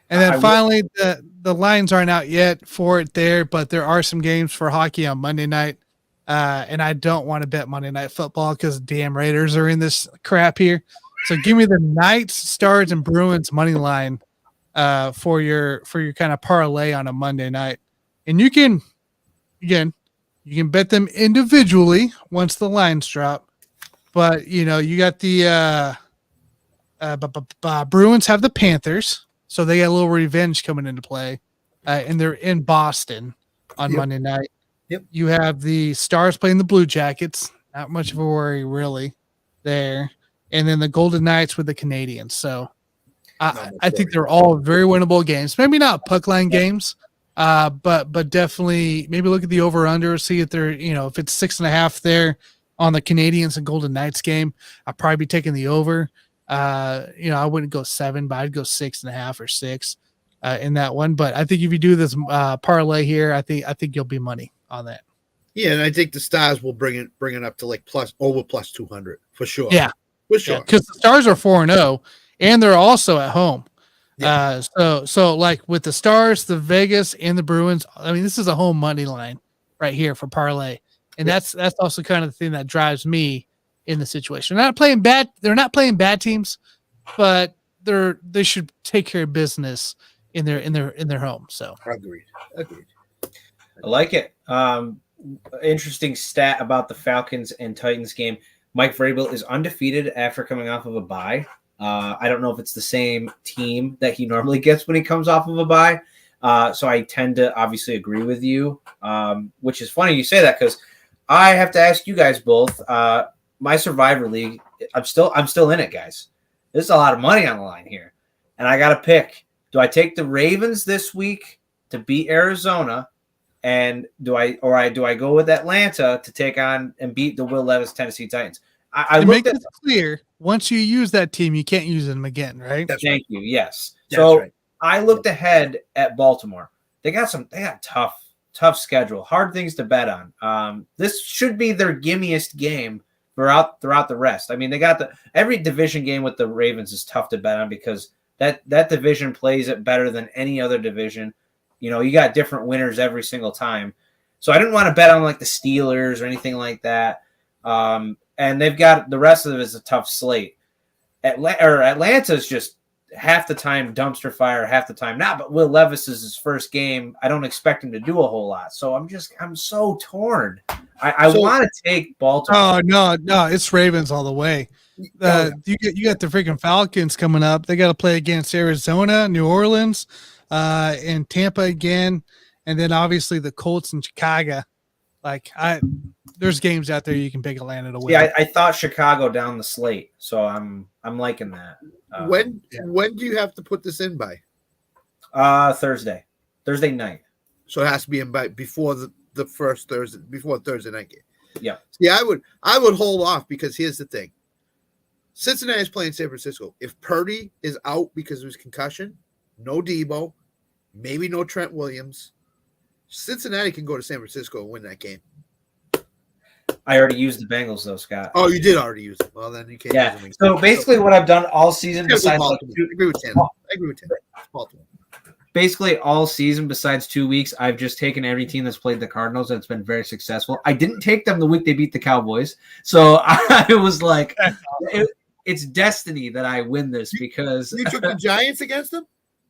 And then finally, the lines aren't out yet for it there, but there are some games for hockey on Monday night. And I don't want to bet Monday Night Football because damn Raiders are in this crap here. So give me the Knights, Stars, and Bruins money line for your kind of parlay on a Monday night. And you can bet them individually once the lines drop. But you got the Bruins have the Panthers, so they got a little revenge coming into play, and they're in Boston on Monday night. Yep. You have the Stars playing the Blue Jackets. Not much of a worry, really, there. And then the Golden Knights with the Canadians. So I think they're all very winnable games. Maybe not puck line games, but definitely maybe look at the over-under, see if they're, if it's 6.5 there on the Canadians and Golden Knights game. I'd probably be taking the over. I wouldn't go 7, but I'd go 6.5 or 6 in that one. But I think if you do this parlay here, I think you'll be money on that. Yeah, and I think the Stars will bring it up to like over plus 200 for sure. Yeah, for sure. Because the Stars are 4-0, and they're also at home. Yeah. So like with the Stars, the Vegas, and the Bruins, I mean, this is a home money line right here for parlay, and that's also kind of the thing that drives me in the situation. They're not playing bad teams, but they should take care of business in their home. So agreed. I like it. Interesting stat about the Falcons and Titans game. Mike Vrabel is undefeated after coming off of a bye. I don't know if it's the same team that he normally gets when he comes off of a bye. So I tend to obviously agree with you, which is funny you say that because I have to ask you guys both. My Survivor League, I'm still in it, guys. There's a lot of money on the line here, and I got to pick. Do I take the Ravens this week to beat Arizona? And do I go with Atlanta to take on and beat the Will Levis Tennessee Titans? I make it clear. Once you use that team, you can't use them again, right? Thank you. Yes. That's so right. I looked ahead at Baltimore. They got tough schedule, hard things to bet on. This should be their gimmiest game throughout the rest. I mean, they got every division game with the Ravens is tough to bet on because that division plays it better than any other division. You got different winners every single time. So I didn't want to bet on like the Steelers or anything like that. And they've got the rest of it is a tough slate. Atlanta's just half the time dumpster fire, half the time not. But Will Levis is his first game. I don't expect him to do a whole lot. So I'm so torn. I want to take Baltimore. Oh no, it's Ravens all the way. You got the freaking Falcons coming up. They got to play against Arizona, New Orleans, and Tampa again, and then obviously the Colts and Chicago. There's games out there you can pick Atlanta to win. Yeah, I thought Chicago down the slate, so I'm liking that. When do you have to put this in by? Thursday night. So it has to be in by before the first Thursday, before Thursday night game. Yeah. See, I would hold off because here's the thing. Cincinnati is playing San Francisco. If Purdy is out because of his concussion, no Debo, maybe no Trent Williams, Cincinnati can go to San Francisco and win that game. I already used the Bengals though, Scott. Oh, you did already use it. Well, then you can't. Yeah. So basically, what I've done all season, besides I agree with Tim. Baltimore. Basically all season, besides 2 weeks, I've just taken every team that's played the Cardinals and it's been very successful. I didn't take them the week they beat the Cowboys, so I was like, it's destiny that I win this because You took the Giants against them.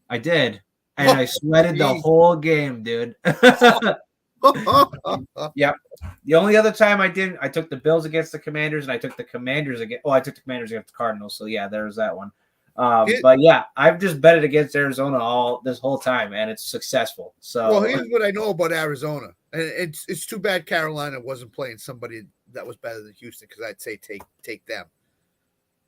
I did, and I sweated the whole game, dude. Yeah. The only other time I didn't, I took the Bills against the Commanders, and I took the Commanders against. Oh, I took the Commanders against the Cardinals. So yeah, there's that one. But yeah, I've just betted against Arizona all this whole time, and it's successful. So well, here's what I know about Arizona, and it's too bad Carolina wasn't playing somebody that was better than Houston because I'd say take them.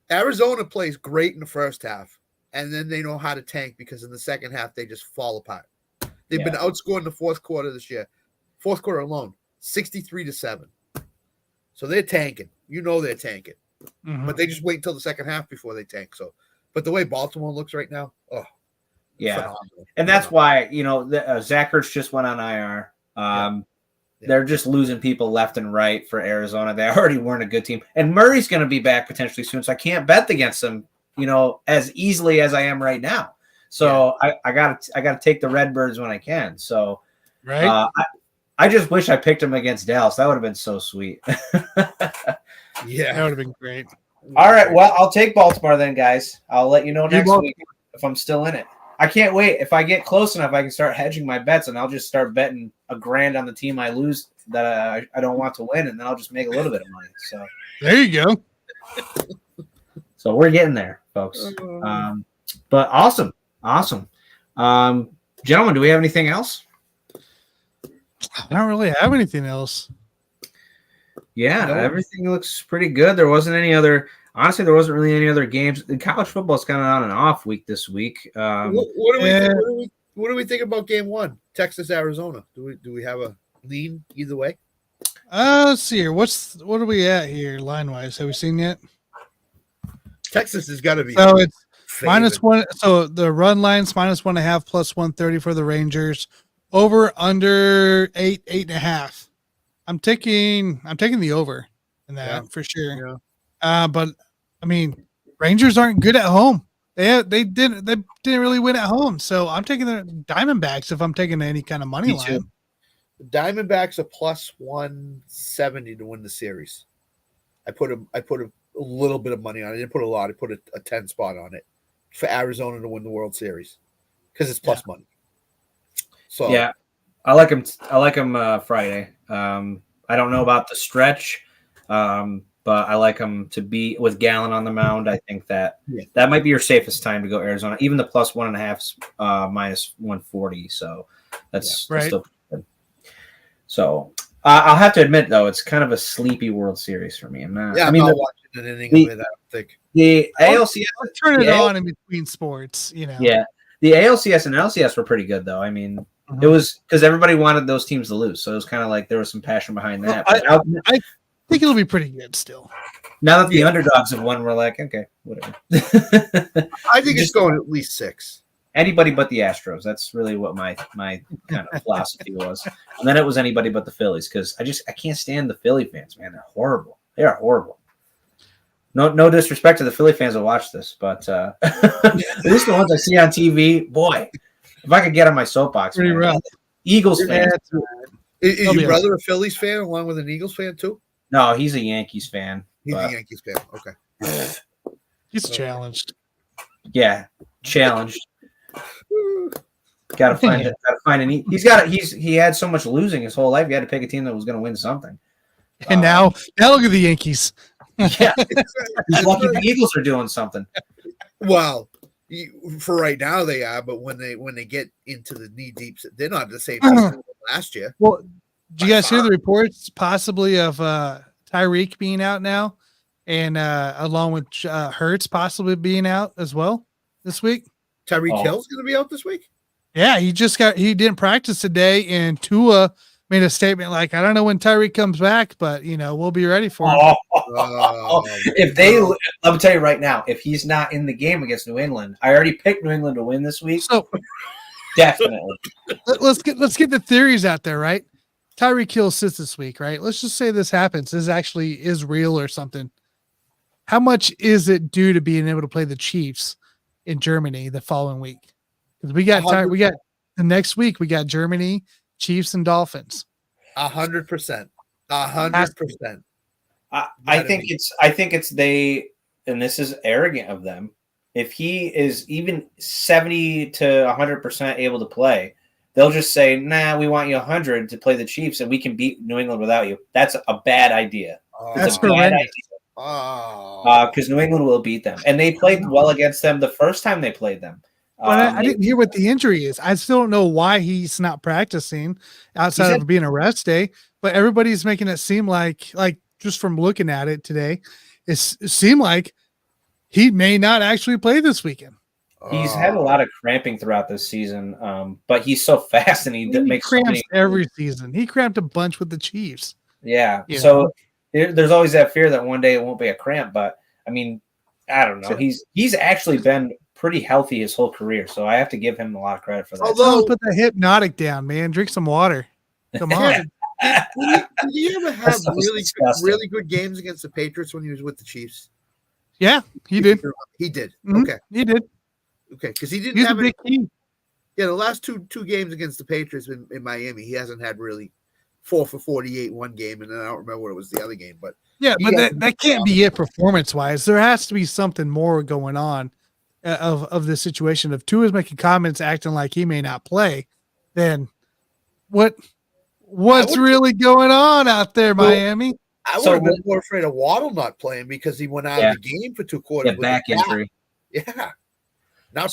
Arizona plays great in the first half, and then they know how to tank because in the second half they just fall apart. They've been outscored in the fourth quarter this year. Fourth quarter alone, 63-7. So they're tanking. You know they're tanking. Mm-hmm. But they just wait until the second half before they tank. So, but the way Baltimore looks right now, yeah. Phenomenal. And that's why, Zach Ertz just went on IR. They're just losing people left and right for Arizona. They already weren't a good team. And Murray's going to be back potentially soon, so I can't bet against them, as easily as I am right now. So I gotta take the Redbirds when I can. So right. I just wish I picked them against Dallas. That would have been so sweet. Yeah, that would have been great. All right, well, I'll take Baltimore then, guys. I'll let you know next week if I'm still in it. I can't wait. If I get close enough, I can start hedging my bets, and I'll just start betting $1,000 on the team I lose that I don't want to win, and then I'll just make a little bit of money. So there you go. So we're getting there, folks. But awesome. Gentlemen, do we have anything else? I don't really have anything else. Yeah, everything looks pretty good. There wasn't really any other games. The college football is kind of on an off week this week. What do we think about game one? Texas, Arizona. Do we have a lean either way? Let's see here. What are we at here line wise? Have we seen yet? Texas has got to be. So it's -1. So the run line's -1.5 plus 130 for the Rangers. Over under 8.5. I'm taking the over in that for sure. Yeah. But I mean, Rangers aren't good at home. They didn't really win at home. So I'm taking the Diamondbacks if I'm taking any kind of money line. The Diamondbacks are +170 to win the series. I put a little bit of money on it. I didn't put a lot. I put a 10 spot on it for Arizona to win the World Series because it's plus money. So yeah, I like him. Friday. I don't know about the stretch, but I like him to be with Gallen on the mound. I think that might be your safest time to go Arizona. Even the +1.5 -140. So that's still good. So I'll have to admit though, it's kind of a sleepy World Series for me. I'm not watching an inning of it. I don't think the ALCS. I'll turn it on in between sports. Yeah, the ALCS and LCS were pretty good though. I mean. It was because everybody wanted those teams to lose, so it was kind of like there was some passion behind that. I think it'll be pretty good still. Now that the underdogs have won, we're like, okay, whatever. I think it's going at least 6. Anybody but the Astros. That's really what my kind of philosophy was. And then it was anybody but the Phillies because I can't stand the Philly fans, man. They're horrible. They are horrible. No disrespect to the Philly fans that watch this, but at least the ones I see on TV, boy. If I could get on my soapbox, pretty rough. Eagles fan. Is your brother a Phillies fan along with an Eagles fan too? No, he's a Yankees fan. He's a Yankees fan. Okay. He's challenged. Yeah. challenged. Gotta find an. He had so much losing his whole life. He had to pick a team that was going to win something. And now look at the Yankees. Yeah, he's lucky the Eagles are doing something. Well, for right now they are, but when they get into the knee deeps, they're not the same team as last year. Well, do you guys hear the reports possibly of Tyreek being out now, and along with Hurts possibly being out as well this week? Tyreek Hill's going to be out this week. Yeah, he didn't practice today, and Tua made a statement like, I don't know when Tyreek comes back, but we'll be ready for him. Let me tell you right now, if he's not in the game against New England, I already picked New England to win this week. So definitely. Let's get the theories out there, right? Tyreek Hill sits this week, right? Let's just say this happens. This actually is real or something. How much is it due to being able to play the Chiefs in Germany the following week? Because we got the next week we got Germany, Chiefs, and Dolphins. 100%. 100%. I think it's they, and this is arrogant of them. If he is even 70 to 100% able to play, they'll just say, "Nah, we want you 100 to play the Chiefs, and we can beat New England without you." That's a bad idea. That's a bad idea. Because New England will beat them, and they played well against them the first time they played them. But I didn't hear what the injury is. I still don't know why he's not practicing outside of being a rest day. But everybody's making it seem like just from looking at it today, it seemed like he may not actually play this weekend. He's had a lot of cramping throughout this season, but he's so fast and he makes cramps every season. He cramped a bunch with the Chiefs. Yeah, so there's always that fear that one day it won't be a cramp. But I mean, I don't know. He's actually been pretty healthy his whole career, so I have to give him a lot of credit for that. Although, put the hypnotic down, man. Drink some water. Come on. Did he ever have really good games against the Patriots when he was with the Chiefs? Yeah, he did. He did. Mm-hmm. Okay, he did. Okay, because he didn't have a big team. Yeah, the last two games against the Patriots in Miami, he hasn't had really 4 for 48 one game, and then I don't remember what it was the other game. But that can't be it performance wise. There has to be something more going on of this situation. If Tua is making comments acting like he may not play, then what's really going on out there, Miami? I would have been more afraid of Waddle not playing because he went out of the game for 2 quarters. Yeah, back injury. Yeah. Now,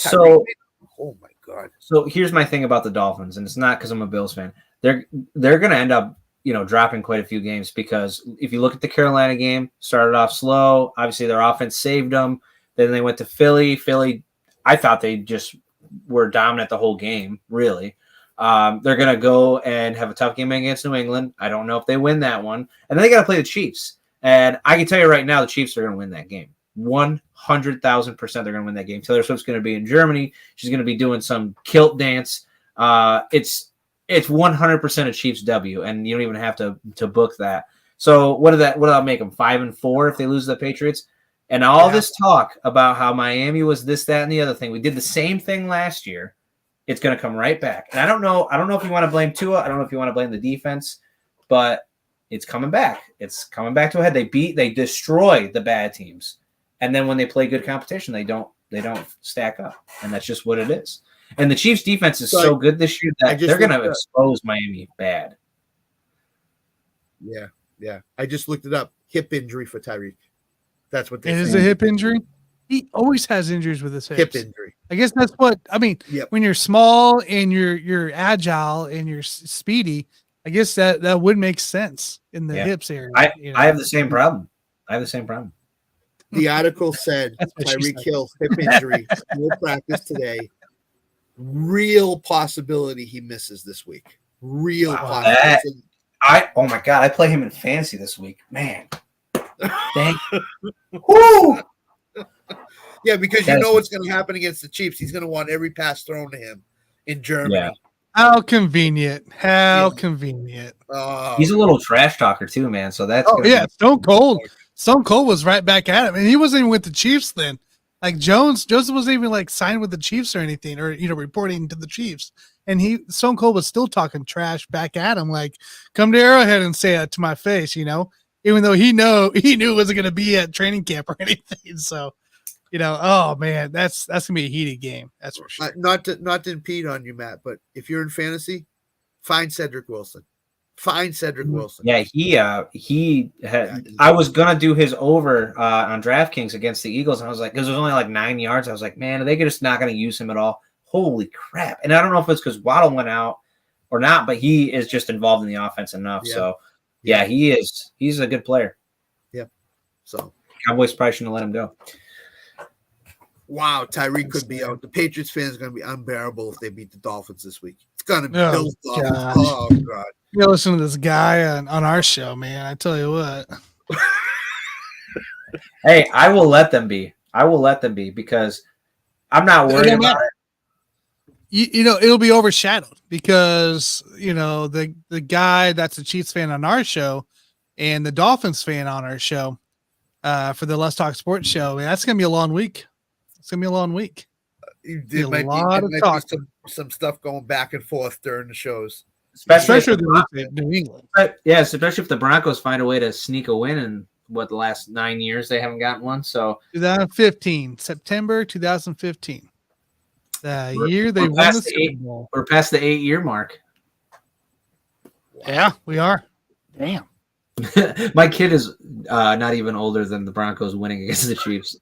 oh my God. So here's my thing about the Dolphins, and it's not because I'm a Bills fan. They're going to end up, dropping quite a few games because if you look at the Carolina game, started off slow. Obviously, their offense saved them. Then they went to Philly. Philly, I thought they just were dominant the whole game, really. They're going to go and have a tough game against New England. I don't know if they win that one. And then they got to play the Chiefs. And I can tell you right now, the Chiefs are going to win that game. 100,000% they're going to win that game. Taylor Swift's going to be in Germany. She's going to be doing some kilt dance. It's 100% a Chiefs W, and you don't even have to book that. So what did that make them? 5-4 if they lose to the Patriots? And all this talk about how Miami was this, that, and the other thing. We did the same thing last year. It's going to come right back. And I don't know if you want to blame Tua. I don't know if you want to blame the defense, but it's coming back. It's coming back to a head. They destroy the bad teams. And then when they play good competition, they don't stack up. And that's just what it is. And the Chiefs defense is so good this year that they're going to expose Miami bad. Yeah. Yeah. I just looked it up. Hip injury for Tyreek. That's what they say. It is a hip injury. He always has injuries with his hips. Hip injury. I guess that's what I mean. Yep. When you're small and you're agile and you're speedy, I guess that would make sense in the hips area. I have the same problem. The article said Tyreek Hill hip injury, no practice today. Real possibility he misses this week. Real possibility. Oh my God, I play him in fantasy this week. Man. Thank you. Yeah, because you know what's going to happen against the Chiefs. He's going to want every pass thrown to him in Germany. Yeah. How convenient. Convenient. He's a little trash talker too, man. So that's Stone Cold. Stone Cold was right back at him. And he wasn't even with the Chiefs then. Like Joseph wasn't even like signed with the Chiefs or anything, or reporting to the Chiefs. And Stone Cold was still talking trash back at him, like, come to Arrowhead and say it to my face, even though he knew it wasn't going to be at training camp or anything. So, Oh man, that's gonna be a heated game. That's for sure. Not to impede on you, Matt, but if you're in fantasy, find Cedric Wilson. Find Cedric Wilson. Yeah, he had. I was gonna do his over on DraftKings against the Eagles, and I was like, because it was only like 9 yards. I was like, man, are they just not gonna use him at all? Holy crap! And I don't know if it's because Waddle went out or not, but he is just involved in the offense enough. Yeah. So yeah, he is. He's a good player. Yep. So Cowboys probably shouldn't have let him go. Wow, Tyreek could be out. The Patriots fans are going to be unbearable if they beat the Dolphins this week. It's going to be Bills Dolphins. Oh, God. You listen to this guy on our show, man. I tell you what. Hey, I will let them be. I will let them be because I'm not worried about it. It'll be overshadowed because, the guy that's a Chiefs fan on our show and the Dolphins fan on our show for the Let's Talk Sports show, man, that's going to be a long week. It's gonna be a long week. There might be some stuff going back and forth during the shows, especially with New England. Yeah, especially if the Broncos find a way to sneak a win in the last 9 years they haven't gotten one. So 2015, September 2015, the year they won the Super Bowl. We're past the 8-year mark. Yeah, we are. Damn. My kid is not even older than the Broncos winning against the Chiefs.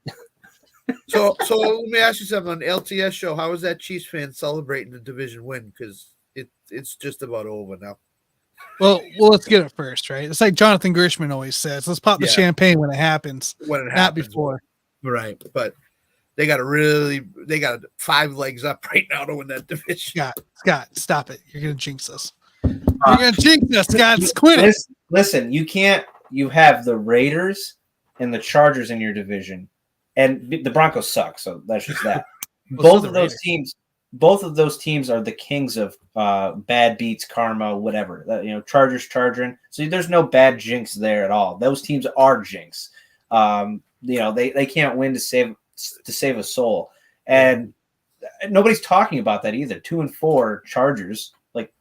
So let me ask you something. On the LTS show, how is that Chiefs fan celebrating the division win? Because it's just about over now. Well, let's get it first, right? It's like Jonathan Gershman always says: let's pop the champagne when it happens, not before. Right, but they got 5 legs up right now to win that division. Scott, stop it! You're gonna jinx us. You're gonna jinx us, Scott. Quit it. Listen, you can't. You have the Raiders and the Chargers in your division. And the Broncos suck, so that's just that. Both of those teams are the kings of bad beats, karma, whatever. Chargers charging. So there's no bad jinx there at all. Those teams are jinx. They can't win to save a soul, and nobody's talking about that either. 2-4 Chargers, like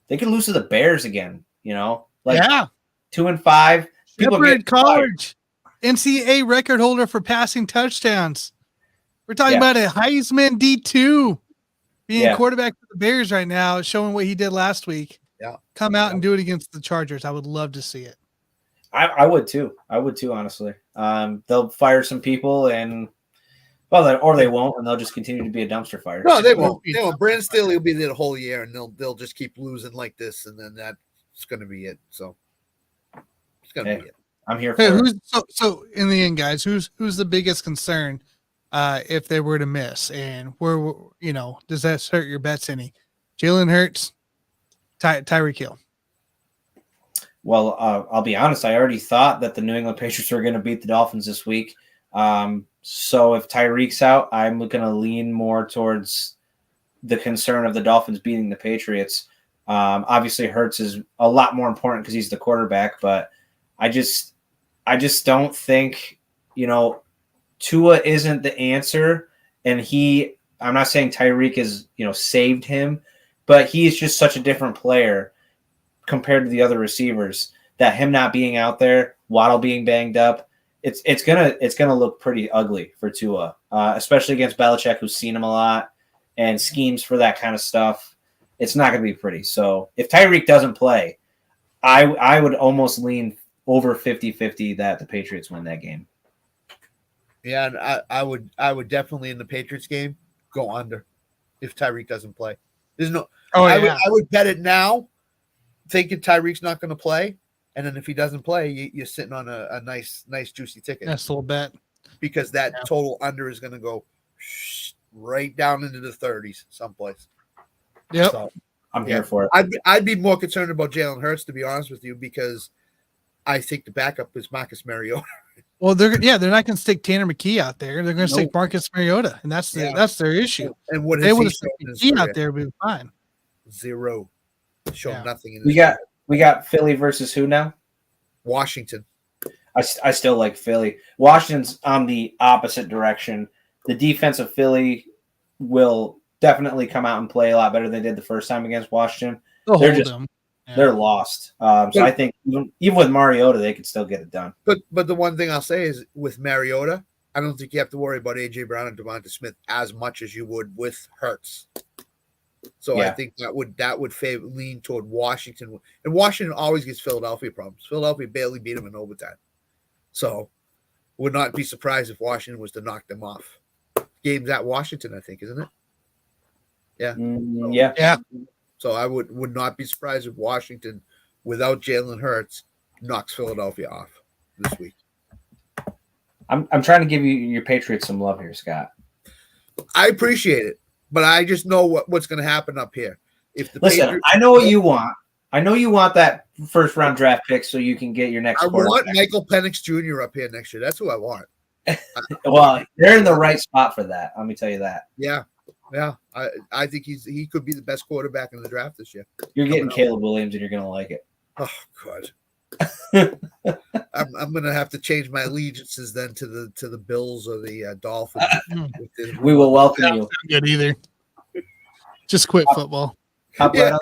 they could lose to the Bears again. 2-5. People get college. NCAA record holder for passing touchdowns. We're talking about a Heisman D2 being quarterback for the Bears right now, showing what he did last week. Yeah. Come out and do it against the Chargers. I would love to see it. I would too. Honestly. They'll fire some people or they won't, and they'll just continue to be a dumpster fire. No, they won't. Brandon Staley will be there the whole year, and they'll just keep losing like this, and then that's going to be it. So it's going to be it. I'm here for it. So in the end, guys, who's the biggest concern if they were to miss, and where does that hurt your bets any? Jalen Hurts, Tyreek Hill. Well, I'll be honest. I already thought that the New England Patriots were going to beat the Dolphins this week. So if Tyreek's out, I'm going to lean more towards the concern of the Dolphins beating the Patriots. Obviously, Hurts is a lot more important because he's the quarterback, but I just don't think, Tua isn't the answer. And I'm not saying Tyreek is, saved him, but he's just such a different player compared to the other receivers that him not being out there, Waddle being banged up, it's gonna look pretty ugly for Tua, especially against Belichick, who's seen him a lot and schemes for that kind of stuff. It's not gonna be pretty. So if Tyreek doesn't play, I would almost lean over 50-50 that the Patriots win that game. Yeah, and I would definitely in the Patriots game go under if Tyreek doesn't play. There's no. I would bet it now, thinking Tyreek's not going to play, and then if he doesn't play, you're sitting on a nice juicy ticket. Nice little bet, because that total under is going to go right down into the 30s someplace. Yep, so, I'm here for it. I'd be more concerned about Jalen Hurts, to be honest with you, because I think the backup is Marcus Mariota. Well, they're not going to stick Tanner McKee out there. They're going to stick Marcus Mariota, and that's their issue. And what they would have stuck McKee out there, would be fine. Zero, show nothing. In we got Philly versus who now? Washington. I still like Philly. Washington's on the opposite direction. The defense of Philly will definitely come out and play a lot better than they did the first time against Washington. They're lost. So I think even with Mariota, they could still get it done. But the one thing I'll say is with Mariota, I don't think you have to worry about AJ Brown and Devonta Smith as much as you would with Hurts. So I think that would lean toward Washington, and Washington always gets Philadelphia problems. Philadelphia barely beat them in overtime, so would not be surprised if Washington was to knock them off. Game's at Washington, I think, isn't it? Yeah, yeah. So I would not be surprised if Washington, without Jalen Hurts, knocks Philadelphia off this week. I'm trying to give you your Patriots some love here, Scott. I appreciate it, but I just know what's going to happen up here. If the Listen, I know what you want. I know you want that first round draft pick so you can get your next. I want Michael Penix Jr. up here next year. That's who I want. Well, they're in the right spot for that. Let me tell you that. Yeah. I think he could be the best quarterback in the draft this year. You're getting Caleb Williams, and you're going to like it. Oh God. I'm gonna have to change my allegiances then to the Bills or the Dolphins. We will welcome you. Not good either. Just quit football. There's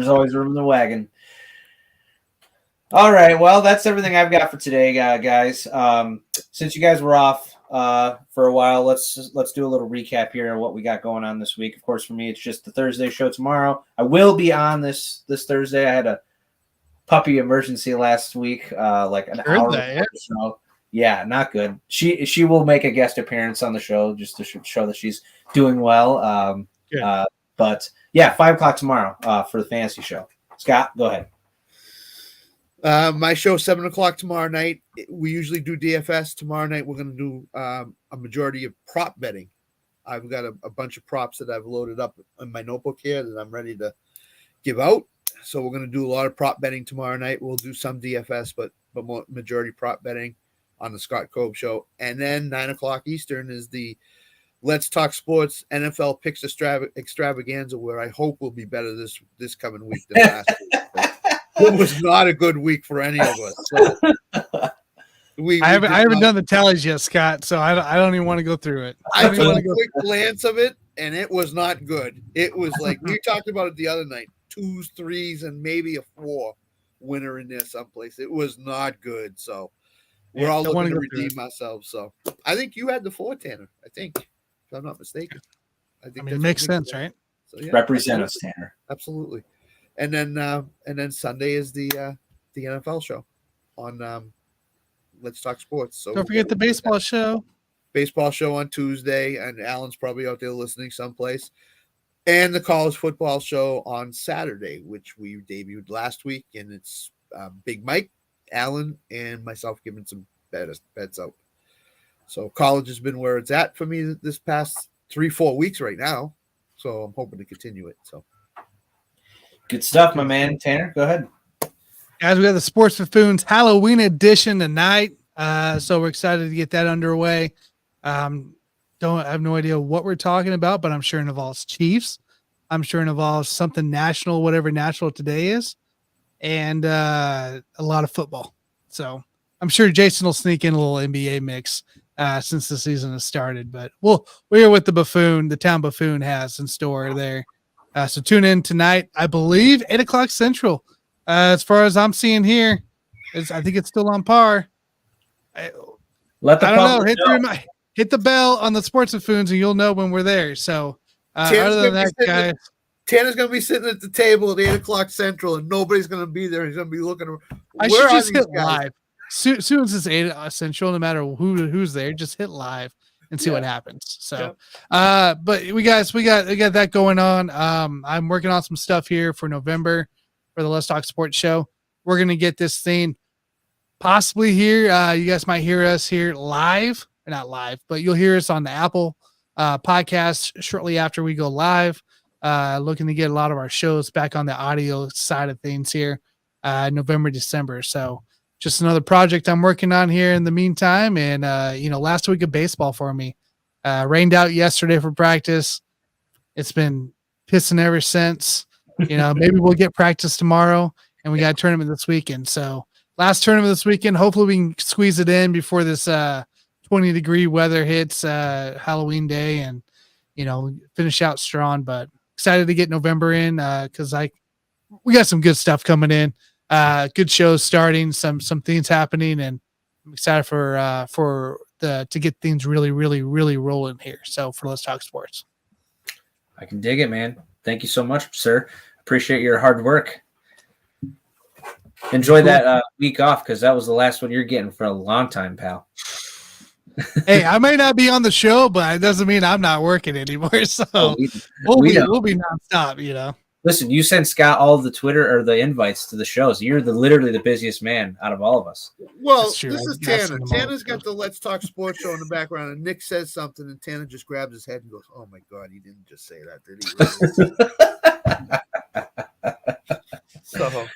always room in the wagon. All right, well, that's everything I've got for today, guys. Since you guys were off for a while, let's do a little recap here of what we got going on this week. Of course, for me, it's just the Thursday show tomorrow. I will be on this Thursday. I had a puppy emergency last week, like an hour before the show. Yeah, not good. She will make a guest appearance on the show just to show that she's doing well. But yeah, 5:00 tomorrow for the fantasy show. Scott, go ahead. My show 7:00 tomorrow night. We usually do DFS. Tomorrow night we're going to do a majority of prop betting. I've got a bunch of props that I've loaded up in my notebook here that I'm ready to give out. So we're going to do a lot of prop betting tomorrow night. We'll do some DFS, but more majority prop betting on the Scott Cobe show. And then 9:00 Eastern is the Let's Talk Sports NFL Picks Extravaganza, where I hope will be better this coming week than last week. It was not a good week for any of us. So I haven't done the tallies yet, Scott, so I don't even want to go through it. I took a quick glance of it, and it was not good. It was like we talked about it the other night: 2s, 3s, and maybe a 4 winner in there someplace. It was not good. So we're all looking to redeem ourselves. So I think you had the 4, Tanner. I think, if I'm not mistaken. I think it makes sense, right? So, yeah, represent us, Tanner. Absolutely. And then Sunday is the NFL show on Let's Talk Sports. So don't forget the baseball show. Baseball show on Tuesday, and Alan's probably out there listening someplace. And the college football show on Saturday, which we debuted last week, and it's Big Mike, Alan, and myself giving some bets out. So college has been where it's at for me this past 3-4 weeks right now. So I'm hoping to continue it. So. Good stuff, my man. Tanner, go ahead. Guys, we got the Sports Buffoons Halloween edition tonight. So we're excited to get that underway. I have no idea what we're talking about, but I'm sure it involves Chiefs. I'm sure it involves something national, whatever national today is, and a lot of football. So I'm sure Jason will sneak in a little NBA mix since the season has started. But we'll hear what the town buffoon has in store there. So tune in tonight, I believe, 8:00 Central. As far as I'm seeing here, I think it's still on par. I don't know. Hit the bell on the Sports Buffoons, and you'll know when we're there. So other than that, guys, Tanner's going to be sitting at the table at 8:00 Central, and nobody's going to be there. He's going to be looking. I should just hit live. Soon as it's 8 Central, no matter who's there, just hit live and see what happens. So, but we got that going on. I'm working on some stuff here for November for the Let's Talk Sports show. We're going to get this thing possibly here. You guys might hear us here live, or not live, but you'll hear us on the Apple podcast shortly after we go live. Looking to get a lot of our shows back on the audio side of things here, November, December. So just another project I'm working on here in the meantime. And, last week of baseball for me, rained out yesterday for practice. It's been pissing ever since. Maybe we'll get practice tomorrow, and we got a tournament this weekend. So last tournament this weekend, hopefully we can squeeze it in before this 20-degree weather hits Halloween day and, finish out strong. But excited to get November in because we got some good stuff coming in. good shows starting, some things happening, and I'm excited to get things really, really, really rolling here. So for Let's Talk Sports. I can dig it, man. Thank you so much, sir. Appreciate your hard work. Enjoy that week off, because that was the last one you're getting for a long time, pal. Hey, I may not be on the show, but it doesn't mean I'm not working anymore. So we'll be nonstop, you know. Listen, you sent Scott all the Twitter or the invites to the shows. You're literally the busiest man out of all of us. Well, this is Tanner. Tanner's got the Let's Talk Sports show in the background, and Nick says something, and Tanner just grabs his head and goes, "Oh my God, he didn't just say that, did he?" So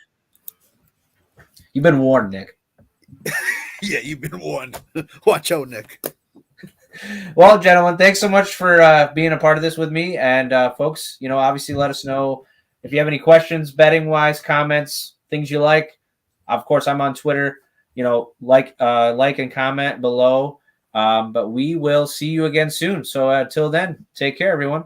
you've been warned, Nick. Yeah, you've been warned. Watch out, Nick. Well, gentlemen, thanks so much for being a part of this with me. And folks, obviously let us know if you have any questions, betting wise, comments, things you like. Of course, I'm on Twitter. Like and comment below. But we will see you again soon. So until then, take care, everyone.